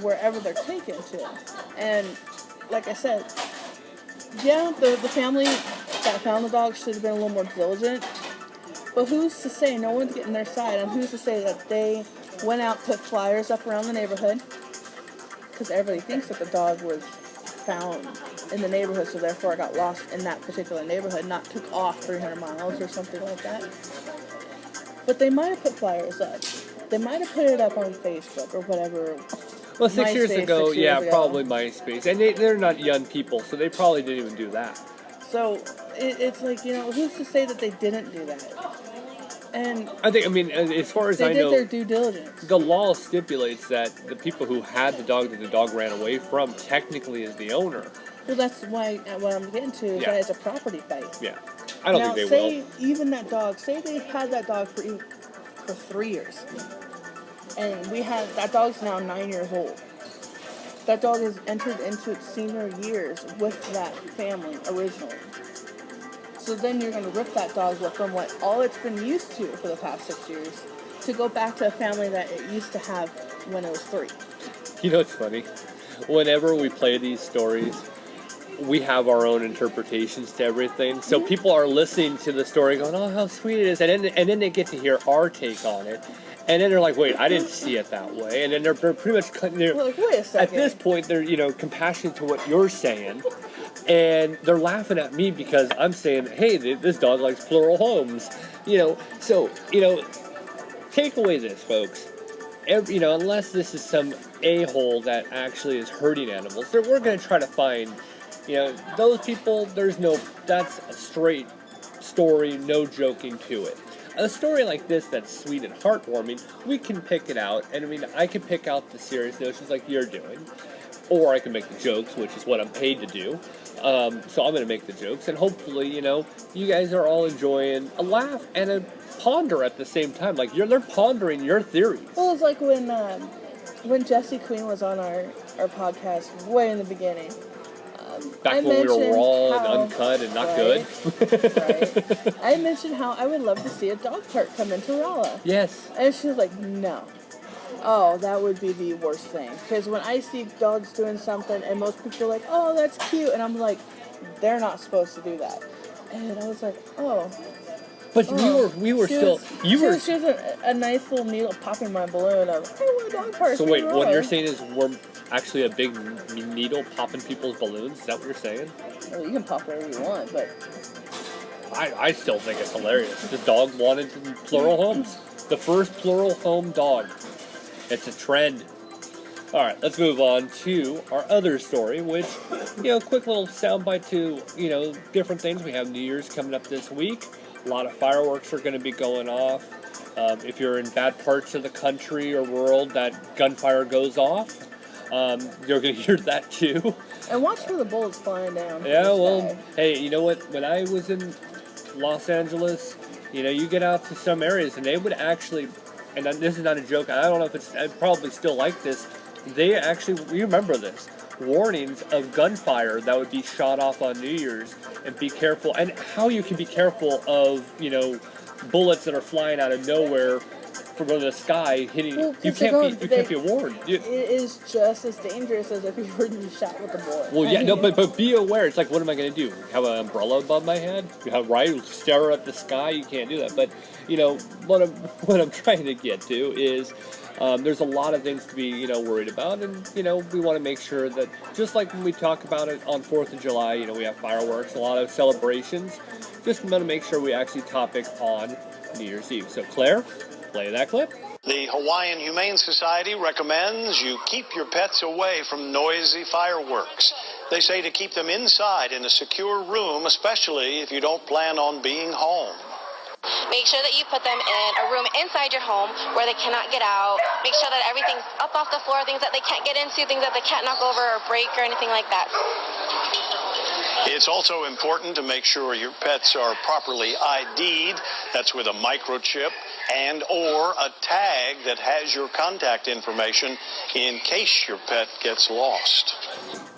wherever they're taken to. And like I said, yeah, the family that found the dog should have been a little more diligent. But who's to say, no one's getting their side, and who's to say that they went out, put flyers up around the neighborhood, because everybody thinks that the dog was found in the neighborhood, so therefore it got lost in that particular neighborhood, not took off 300 miles or something like that. But they might have put flyers up. They might have put it up on Facebook or whatever. Well, 6 years ago, probably MySpace. And they're not young people, so they probably didn't even do that. So it's like, you know, who's to say that they didn't do that? And I mean, as far as I know, they did their due diligence. The law stipulates that the people who had the dog that the dog ran away from technically is the owner. Well, that's why what I'm getting to is that it's a property fight. Yeah, I don't think they will. Even that dog, say they had that dog for 3 years, and that dog's now 9 years old. That dog has entered into its senior years with that family originally. So then you're going to rip that dog from what all it's been used to for the past 6 years to go back to a family that it used to have when it was 3. You know what's funny? Whenever we play these stories, we have our own interpretations to everything. So people are listening to the story going, oh, how sweet it is. And then they get to hear our take on it. And then they're like, wait, I didn't see it that way. And then they're pretty much, like, wait a second. At this point, they're, compassionate to what you're saying. And they're laughing at me because I'm saying, hey, this dog likes plural homes. So, take away this, folks. Unless this is some a-hole that actually is hurting animals, we're going to try to find, those people, that's a straight story, no joking to it. A story like this that's sweet and heartwarming, we can pick it out. And I can pick out the serious notions like you're doing. Or I can make the jokes, which is what I'm paid to do. So I'm going to make the jokes. And hopefully, you guys are all enjoying a laugh and a ponder at the same time. Like, they're pondering your theories. Well, it's like when Jesse Queen was on our podcast way in the beginning. Back when we were raw and uncut and not good. Right. I mentioned how I would love to see a dog park come into Rolla. Yes. And she was like, no. Oh, that would be the worst thing. Because when I see dogs doing something and most people are like, oh, that's cute. And I'm like, they're not supposed to do that. And I was like, oh. But we were still. She was a nice little needle popping my balloon of, I want a dog park. So wait, what you're saying is we're actually a big needle popping people's balloons? Is that what you're saying? Well, you can pop whatever you want, but I still think it's hilarious. The dog wanted plural homes. The first plural home dog. It's a trend. All right, let's move on to our other story, which, quick little soundbite to, different things. We have New Year's coming up this week. A lot of fireworks are going to be going off. If you're in bad parts of the country or world that gunfire goes off, you're going to hear that too. And watch for the bullets flying down. Yeah, well, hey, you know what? When I was in Los Angeles, you get out to some areas and they would actually, and this is not a joke, I don't know if it's probably still like this, they actually, you remember this, warnings of gunfire that would be shot off on New Year's, and be careful, and how you can be careful of, bullets that are flying out of nowhere from the sky hitting. Well, you can't be warned. It is just as dangerous as if you were to be shot with a bullet. Well, yeah, no, but be aware. It's like, what am I going to do? Have an umbrella above my head? Right? Stare at the sky? You can't do that. But what I'm trying to get to is there's a lot of things to be worried about, and we want to make sure that, just like when we talk about it on 4th of July, we have fireworks, a lot of celebrations. Just want to make sure we actually topic on New Year's Eve. So Claire, play that clip. The Hawaiian Humane Society recommends you keep your pets away from noisy fireworks. They say to keep them inside in a secure room, especially if you don't plan on being home. Make sure that you put them in a room inside your home where they cannot get out. Make sure that everything's up off the floor, things that they can't get into, things that they can't knock over or break or anything like that. It's also important to make sure your pets are properly ID'd. That's with a microchip and or a tag that has your contact information in case your pet gets lost.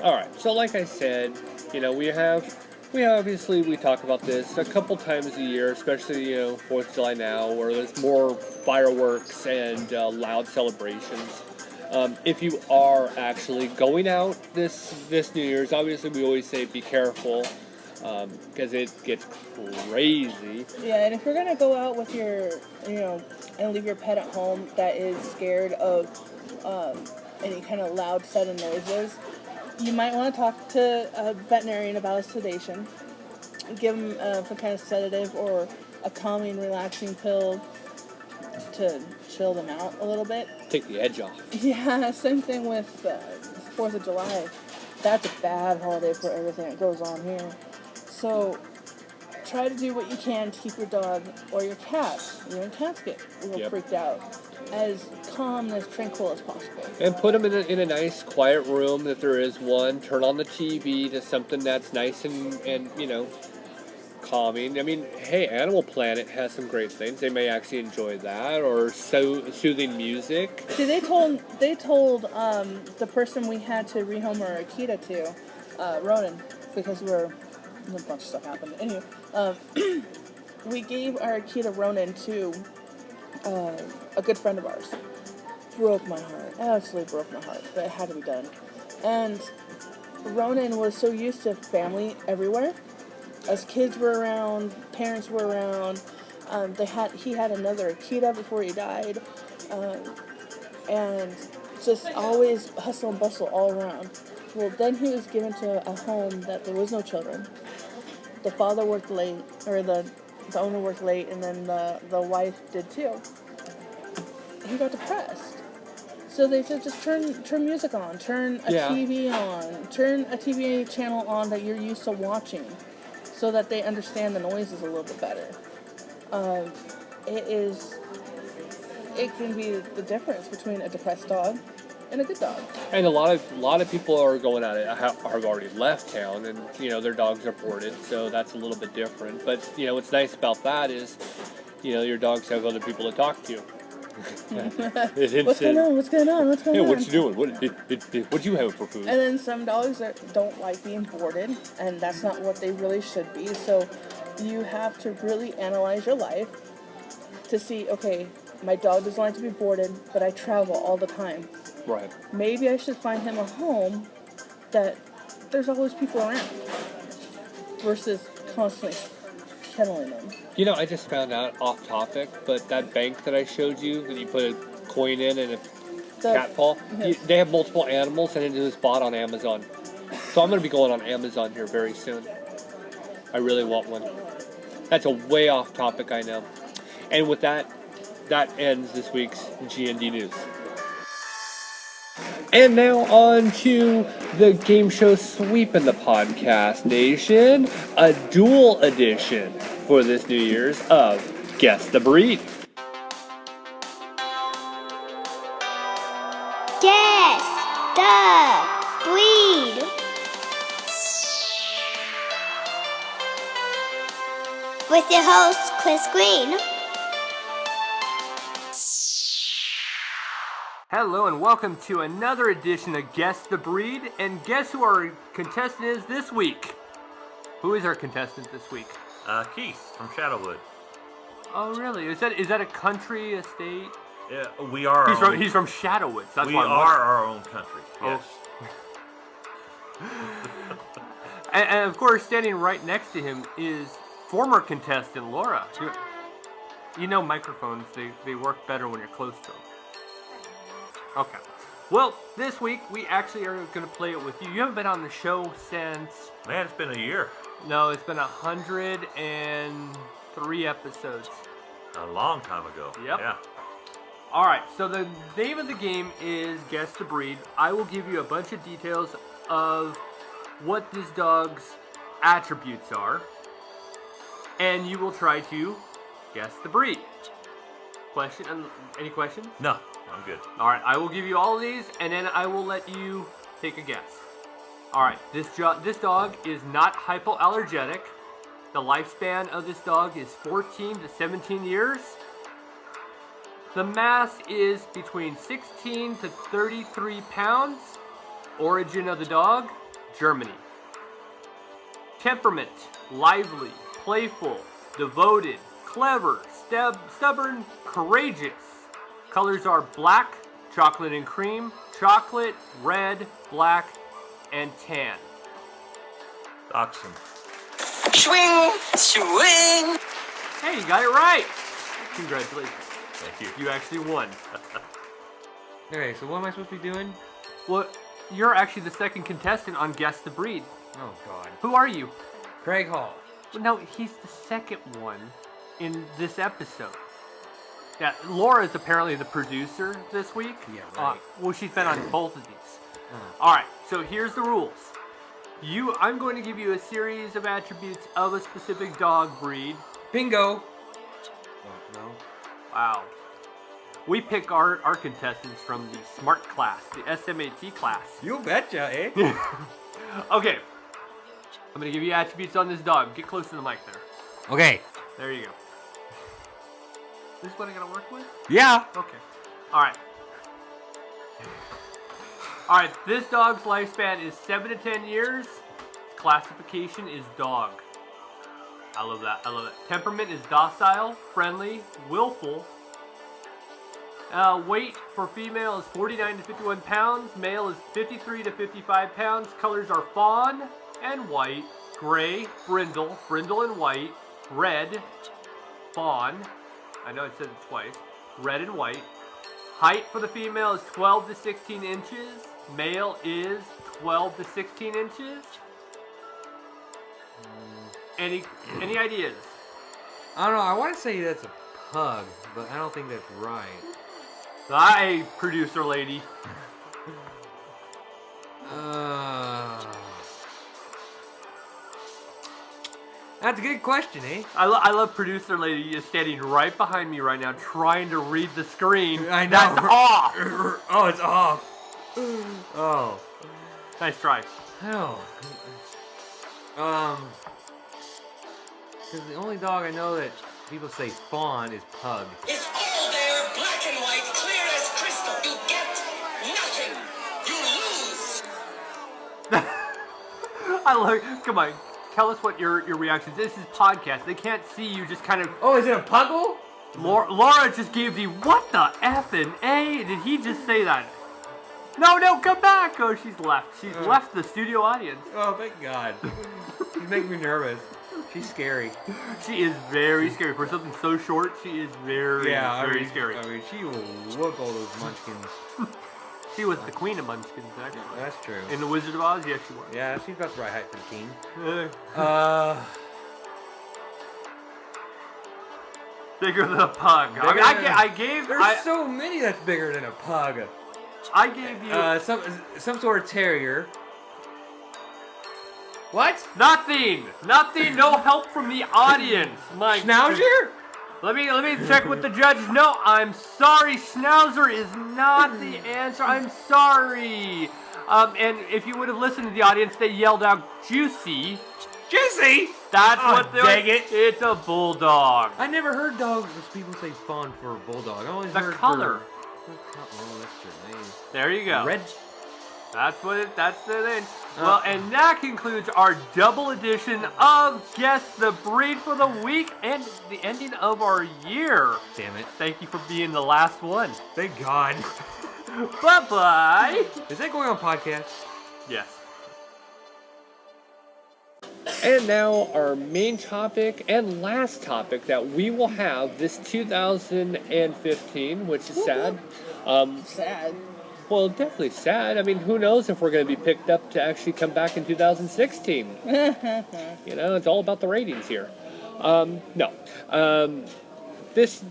All right, so like I said, we talk about this a couple times a year, especially 4th of July now, where there's more fireworks and loud celebrations. If you are actually going out this New Year's, obviously we always say be careful because it gets crazy. Yeah, and if you're gonna go out with your, and leave your pet at home that is scared of any kind of loud, sudden noises, you might want to talk to a veterinarian about a sedation. Give them some kind of sedative or a calming, relaxing pill to chill them out a little bit. Take the edge off. Yeah, same thing with 4th of July. That's a bad holiday for everything that goes on here. So try to do what you can to keep your dog or your cat, cats get a little freaked out, as calm and as tranquil as possible. And put them in a nice, quiet room if there is one. Turn on the TV to something that's nice and calming. I mean, hey, Animal Planet has some great things. They may actually enjoy that, or soothing music. See, they told the person we had to rehome our Akita to, Ronan, because a bunch of stuff happened. Anyway, we gave our Akita Ronan to a good friend of ours. Broke my heart. Absolutely broke my heart. But it had to be done. And Ronan was so used to family everywhere. As kids were around, parents were around. He had another Akita before he died. And just always hustle and bustle all around. Well, then he was given to a home that there was no children. The father worked late, or the owner worked late, and then the wife did too. He got depressed. So they said, just turn music on, turn a TV on, turn a TV channel on that you're used to watching, so that they understand the noises a little bit better. It can be the difference between a depressed dog and a good dog. And a lot of people are going at it have already left town, and their dogs are boarded, so that's a little bit different. But what's nice about that is, your dogs have other people to talk to. What's going on? Yeah, what you doing? What do you have for food? And then some dogs don't like being boarded, and that's not what they really should be. So you have to really analyze your life to see, okay, my dog doesn't like to be boarded, but I travel all the time. Right. Maybe I should find him a home that there's always people around versus constantly kenneling them. I just found out off topic, but that bank that I showed you, that you put a coin in and a cat paw, they have multiple animals, and it is bought on Amazon. So I'm going to be going on Amazon here very soon. I really want one. That's a way off topic, I know. And with that ends this week's G&D News. And now on to the game show sweep in the podcast nation, a dual edition. for this New Year's of Guess the Breed. Guess the breed. With your host, Chris Green. Hello and welcome to another edition of Guess the Breed. And guess who our contestant is this week? Who is our contestant this week? Keith from Shadowwood. Oh, really? Is that a country, a state? Yeah, we are. He's from Shadowwood. So that's we why I'm are our own country. Yes. And of course, standing right next to him is former contestant Laura. You know, microphones they work better when you're close to them. Okay. Well, this week we actually are going to play it with you. You haven't been on the show since... Man, it's been a year. No, it's been 103 episodes. A long time ago. Yep. Yeah. All right, so the name of the game is Guess the Breed. I will give you a bunch of details of what this dog's attributes are, and you will try to guess the breed. Any questions? No, I'm good. All right, I will give you all of these, and then I will let you take a guess. All right, this dog is not hypoallergenic. The lifespan of this dog is 14 to 17 years. The mass is between 16 to 33 pounds. Origin of the dog, Germany. Temperament, lively, playful, devoted, clever, stubborn, courageous. Colors are black, chocolate and cream, chocolate, red, black, and tan. Dachshund. Swing, swing. Hey, you got it right. Congratulations. Thank you. You actually won. Okay, so what am I supposed to be doing? Well, you're actually the second contestant on Guess the Breed. Oh, God. Who are you? Craig Hall. Well, no, he's the second one in this episode. Yeah, Laura is apparently the producer this week. Yeah, right. Well, she's been on both of these. All right, so here's the rules. I'm going to give you a series of attributes of a specific dog breed. Bingo. Oh, no. Wow. We pick our contestants from the SMART class, the SMAT class. You betcha, eh? Okay. I'm going to give you attributes on this dog. Get close to the mic there. Okay. There you go. This is what I got to work with? Yeah. Okay. All right. All right. This dog's lifespan is 7 to 10 years. Classification is dog. I love that. I love it. Temperament is docile, friendly, willful. Weight for female is 49 to 51 pounds. Male is 53 to 55 pounds. Colors are fawn and white, gray, brindle and white, red, fawn. I know it said it twice. Red and white. Height for the female is 12 to 16 inches. Male is 12 to 16 inches. Any ideas? I don't know. I want to say that's a pug, but I don't think that's right. Hi, producer lady. That's a good question, eh? I love producer lady is standing right behind me right now trying to read the screen. I know. That's off. Oh, it's off. Oh. Nice try. Oh. Because the only dog I know that people say fawn is pug. It's all there, black and white, clear as crystal. You get nothing. You lose. I love. Come on, tell us what your reactions. This is podcast. They can't see you. Just kind of. Oh, is it a puggle? Laura just gave the what the F and A? Did he just say that? No, come back. Oh, she's left. She's left the studio audience. Oh, thank God. She's making me nervous. She's scary. She is very scary. For something so short, she is very scary. I mean, she will whoop all those munchkins. She was the queen of munchkins, actually. That's true. In The Wizard of Oz, yes, she was. Yeah, she's about the right height for the king. Bigger than a pug. I gave... There's so many that's bigger than a pug. I gave you... Some sort of terrier. What? Nothing. No help from the audience. My Schnauzer? Let me check with the judges. No, I'm sorry. Schnauzer is not the answer. I'm sorry. And if you would have listened to the audience, they yelled out "juicy." Juicy? That's Oh, what they're. dang it. It's a bulldog. I never heard people say fawn for a bulldog. I always The heard color. Oh, that's true. There you go. Red. That's the thing. Well, and that concludes our double edition of Guess the Breed for the week and the ending of our year. Damn it. Thank you for being the last one. Thank God. Bye-bye. Is that going on podcast? Yes. And now our main topic and last topic that we will have this 2015, which is sad. Sad. Well, definitely sad. I mean, who knows if we're going to be picked up to actually come back in 2016. You know, it's all about the ratings here. This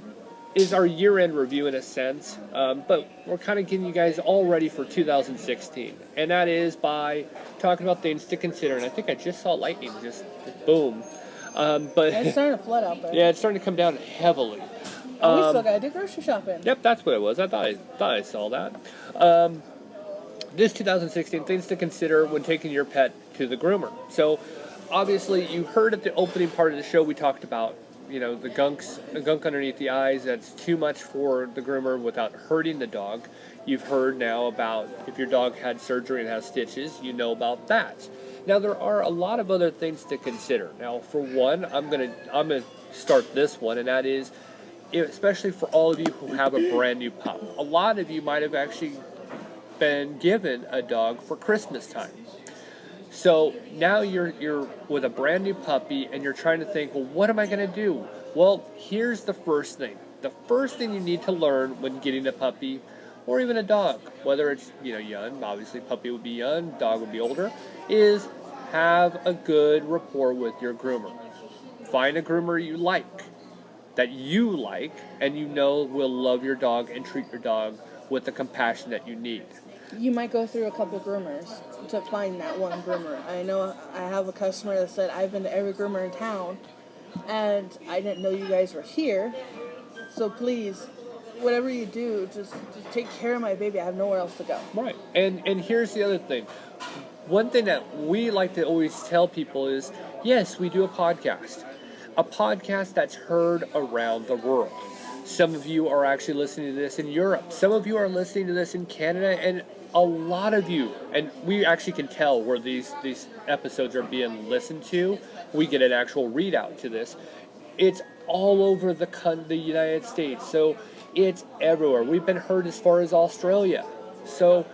is our year-end review in a sense, but we're kind of getting you guys all ready for 2016. And that is by talking about things to consider. And I think I just saw lightning just boom. But It's starting to flood out there. Yeah, it's starting to come down heavily. We still gotta do grocery shopping. Yep, that's what it was. I thought I saw that. This 2016, things to consider when taking your pet to the groomer. So, obviously, you heard at the opening part of the show we talked about, you know, the gunk underneath the eyes. That's too much for the groomer without hurting the dog. You've heard now about if your dog had surgery and has stitches, you know about that. Now, there are a lot of other things to consider. Now, for one, I'm gonna start this one, and that is, especially for all of you who have a brand new pup. A lot of you might have actually been given a dog for Christmas time. So now you're with a brand new puppy and you're trying to think, well, what am I going to do? Well, here's the first thing. The first thing you need to learn when getting a puppy or even a dog, whether it's, you know, young, obviously puppy would be young, dog would be older, is have a good rapport with your groomer. Find a groomer you like, that you like, and you know will love your dog and treat your dog with the compassion that you need. You might go through a couple groomers to find that one groomer. I know I have a customer that said, I've been to every groomer in town, and I didn't know you guys were here, so please, whatever you do, just take care of my baby. I have nowhere else to go. Right. And here's the other thing. One thing that we like to always tell people is, yes, we do a podcast that's heard around the world. Some of you are actually listening to this in Europe. Some of you are listening to this in Canada, and a lot of you, and we actually can tell where these episodes are being listened to. We get an actual readout to this. It's all over the United States, so it's everywhere. We've been heard as far as Australia. So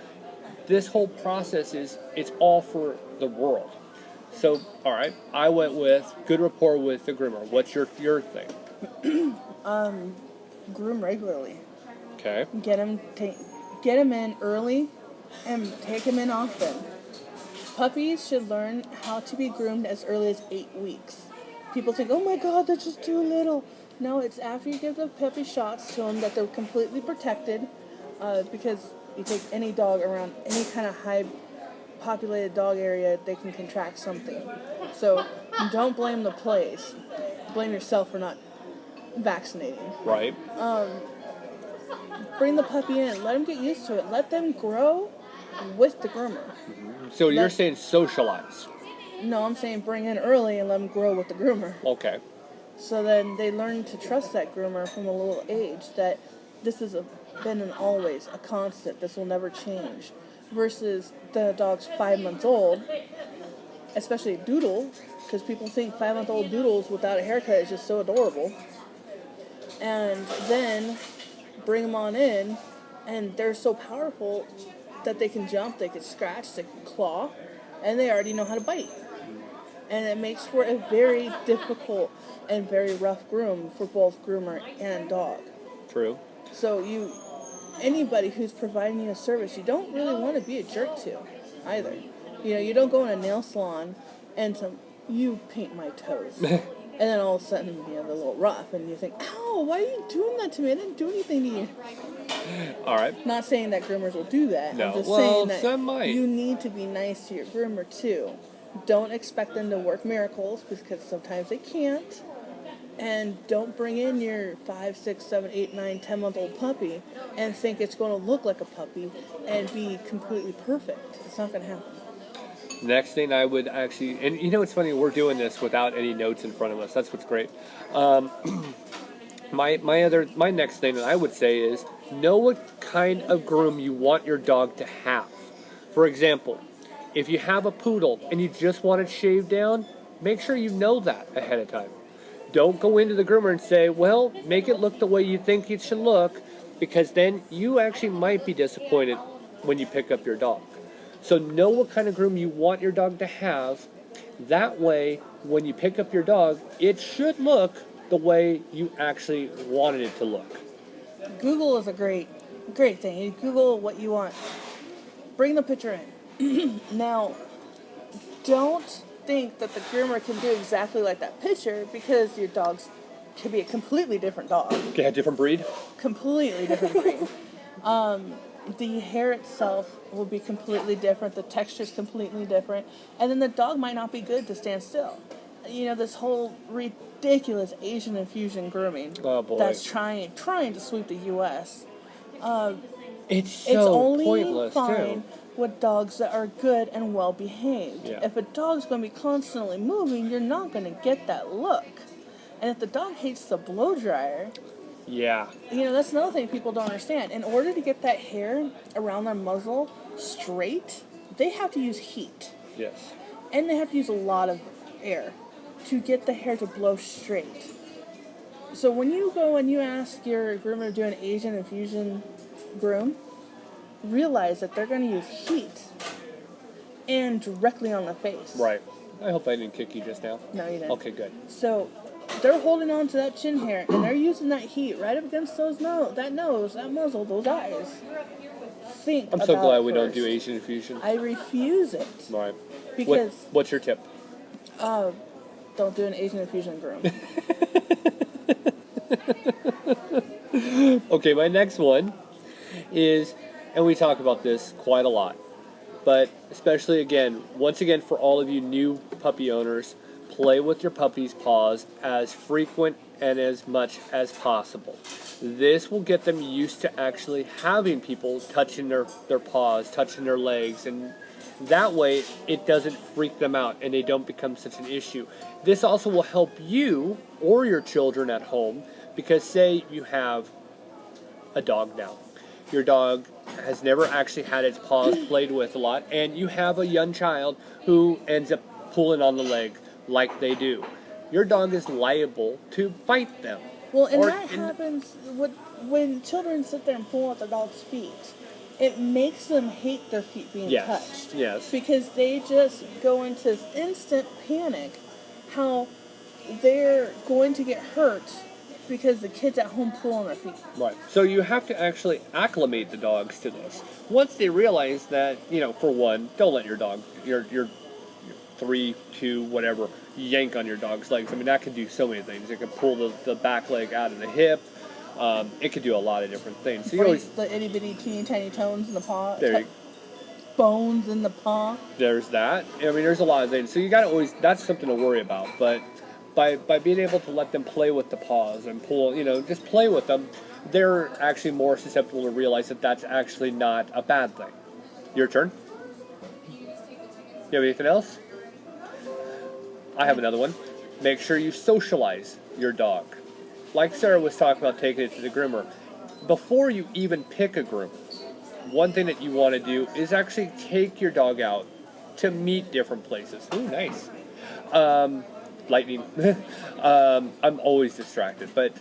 this whole process it's all for the world. So, all right, I went with good rapport with the groomer. What's your thing? Groom regularly. Okay. Get him in early and take him in often. Puppies should learn how to be groomed as early as 8 weeks. People think, oh my God, that's just too little. No, it's after you give the puppy shots to them that they're completely protected, because you take any dog around any kind of high populated dog area, they can contract something. So don't blame the place. Blame yourself for not vaccinating. Right. Bring the puppy in. Let them get used to it. Let them grow with the groomer. So you're saying socialize. No, I'm saying bring in early and let them grow with the groomer. Okay. So then they learn to trust that groomer from a little age, that this has been and always a constant. This will never change. Versus the dog's 5 months old, especially Doodle, because people think 5-month-old Doodles without a haircut is just so adorable. And then bring them on in, and they're so powerful that they can jump, they can scratch, they can claw, and they already know how to bite. And it makes for a very difficult and very rough groom for both groomer and dog. True. So anybody who's providing you a service, you don't really want to be a jerk to either. You know, you don't go in a nail salon and you paint my toes. And then all of a sudden, you know, they're a little rough, and you think, ow, why are you doing that to me? I didn't do anything to you. All right. Not saying that groomers will do that. No. I'm just well, saying that some might. You need to be nice to your groomer, too. Don't expect them to work miracles, because sometimes they can't. And don't bring in your 5, 6, 7, 8, 9, 10-month-old puppy and think it's going to look like a puppy and be completely perfect. It's not going to happen. Next thing I would actually, and you know what's funny, we're doing this without any notes in front of us. That's what's great. My next thing that I would say is know what kind of groom you want your dog to have. For example, if you have a poodle and you just want it shaved down, make sure you know that ahead of time. Don't go into the groomer and say, well, make it look the way you think it should look, because then you actually might be disappointed when you pick up your dog. So know what kind of groom you want your dog to have. That way, when you pick up your dog, it should look the way you actually wanted it to look. Google is a great thing. You Google what you want. Bring the picture in. Now, don't think that the groomer can do exactly like that picture, because your dog's could be a completely different dog. Okay, a different breed? Completely different breed. The hair itself will be completely different. The texture's completely different. And then the dog might not be good to stand still. You know, this whole ridiculous Asian infusion grooming that's trying to sweep the U.S. It's only pointless, fine with dogs that are good and well behaved. Yeah. If a dog's going to be constantly moving, you're not going to get that look. And if the dog hates the blow dryer, yeah, you know, that's another thing people don't understand. In order to get that hair around their muzzle straight, they have to use heat. Yes. And they have to use a lot of air to get the hair to blow straight. So when you go and you ask your groomer to do an Asian infusion groom, realize that they're going to use heat and directly on the face. Right. I hope I didn't kick you just now. No, you didn't. Okay, good. So they're holding on to that chin hair, and they're using that heat right up against that nose, that muzzle, those eyes. I'm so glad we don't do Asian infusion. I refuse it. Right. Because what's your tip? Don't do an Asian infusion groom. Okay, my next one is, and we talk about this quite a lot, but especially once again for all of you new puppy owners, play with your puppy's paws as frequent and as much as possible. This will get them used to actually having people touching their paws, touching their legs, and that way it doesn't freak them out and they don't become such an issue. This also will help you or your children at home, because say you have a dog now. Your dog has never actually had its paws played with a lot, and you have a young child who ends up pulling on the leg like they do. Your dog is liable to bite them. Well, and that happens when children sit there and pull at their dog's feet. It makes them hate their feet being touched. Yes. Because they just go into instant panic how they're going to get hurt because the kids at home pull on their feet. Right. So you have to actually acclimate the dogs to this. Once they realize that, for one, don't let your dog, your 3, 2, whatever, yank on your dog's legs. I mean, that can do so many things. It can pull the back leg out of the hip. It could do a lot of different things. So you always, the itty bitty teeny tiny tones in the paw. Bones in the paw. There's that. I mean, there's a lot of things. So you got to always, that's something to worry about. But by being able to let them play with the paws and pull, just play with them, they're actually more susceptible to realize that that's actually not a bad thing. Your turn. You have anything else? I have another one. Make sure you socialize your dog. Like Sarah was talking about taking it to the groomer. Before you even pick a groomer, one thing that you want to do is actually take your dog out to meet different places. Ooh, nice. Lightning. I'm always distracted, but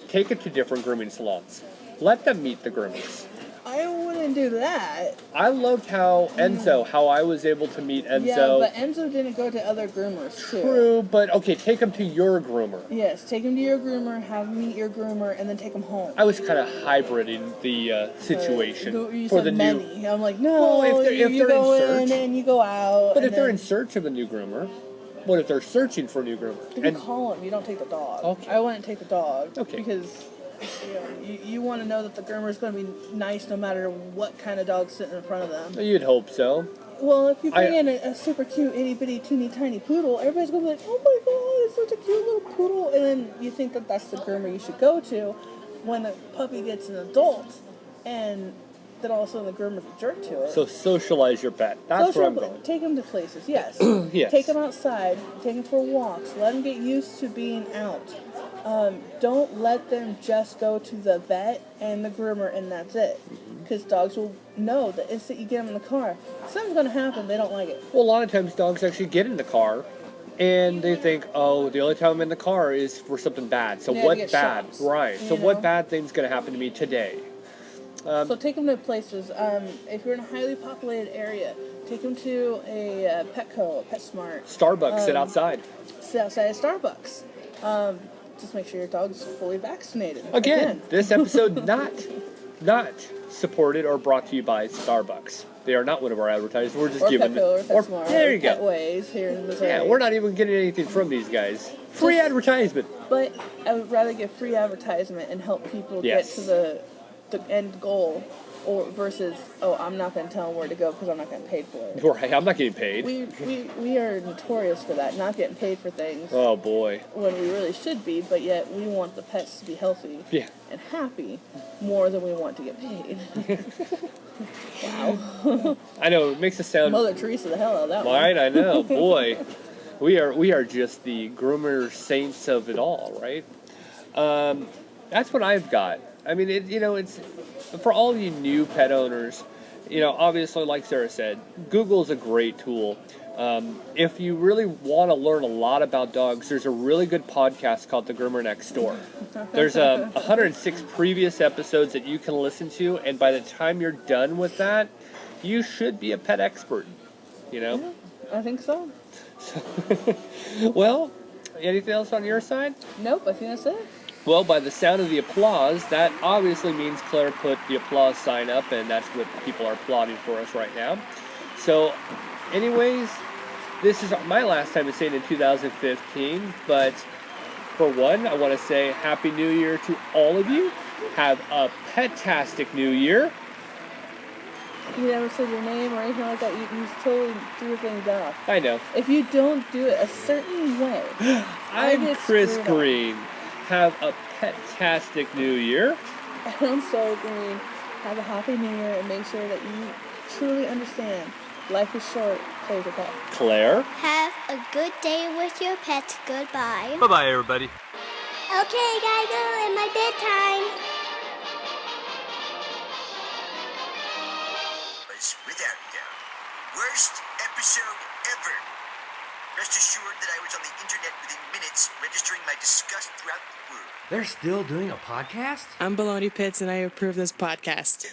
take it to different grooming salons. Let them meet the groomers. I wouldn't do that. I loved how I was able to meet Enzo. Yeah, but Enzo didn't go to other groomers, too. True, but okay, take him to your groomer. Yes, take him to your groomer, have him meet your groomer, and then take him home. I was kind of hybriding the situation you for said the many. new. I'm like, no, if you go in and you go out. But if they're in search of a new groomer, what if they're searching for a new groomer? You call him. You don't take the dog. Okay. I wouldn't take the dog. Okay. Because You want to know that the groomer is going to be nice no matter what kind of dog's sitting in front of them. You'd hope so. Well, if you bring in a super cute, itty bitty, teeny tiny poodle, everybody's going to be like, oh my god, it's such a cute little poodle. And then you think that that's the groomer you should go to when the puppy gets an adult, and then all of a sudden the groomer's a jerk to it. So socialize your pet. That's where I'm going. Take him to places, yes. Yes. Take him outside, take him for walks, let him get used to being out. Don't let them just go to the vet and the groomer and that's it. Because dogs will know the instant you get them in the car, something's going to happen, they don't like it. Well, a lot of times dogs actually get in the car and they think, oh, the only time I'm in the car is for something bad. So what bad? Shots, right. So what bad thing's going to happen to me today? So take them to places. If you're in a highly populated area, take them to a Petco, PetSmart. Starbucks, sit outside. Sit outside at Starbucks. Just make sure your dog's fully vaccinated. Again. This episode not supported or brought to you by Starbucks. They are not one of our advertisers. We're just giving Petco, or PetSmart, there you go. Petways here in Missouri. Yeah, we're not even getting anything from these guys. Free advertisement. But I would rather get free advertisement and help people get to the end goal, or versus, oh, I'm not going to tell them where to go because I'm not getting paid for it. Right, I'm not getting paid. We are notorious for that, not getting paid for things. Oh boy. When we really should be, but yet we want the pets to be healthy and happy more than we want to get paid. Wow. I know, it makes us sound Mother Teresa the hell out of that right, one. I know, boy. We are just the groomer saints of it all, right? That's what I've got. I mean, it's for all you new pet owners. Obviously, like Sarah said, Google is a great tool. If you really want to learn a lot about dogs, there's a really good podcast called The Groomer Next Door. There's 106 previous episodes that you can listen to, and by the time you're done with that, you should be a pet expert. Yeah, I think so. Well, anything else on your side? Nope, I think that's it. Well, by the sound of the applause, that obviously means Claire put the applause sign up, and that's what people are applauding for us right now. So, anyways, this is my last time to say it in 2015, but for one, I want to say Happy New Year to all of you. Have a pet-tastic New Year. You never said your name or anything like that. You totally threw things off. I know. If you don't do it a certain way, I'm Chris Green. Have a pet-tastic New Year. And I'm so green. Have a happy New Year and make sure that you truly understand life is short. Play with your pet. Claire. Have a good day with your pet. Goodbye. Bye-bye, everybody. Okay, gotta go in my bedtime. Was without doubt worst episode ever. Rest assured that I was on the internet within minutes, registering my disgust throughout the world. They're still doing a podcast? I'm Baloney Pitts, and I approve this podcast.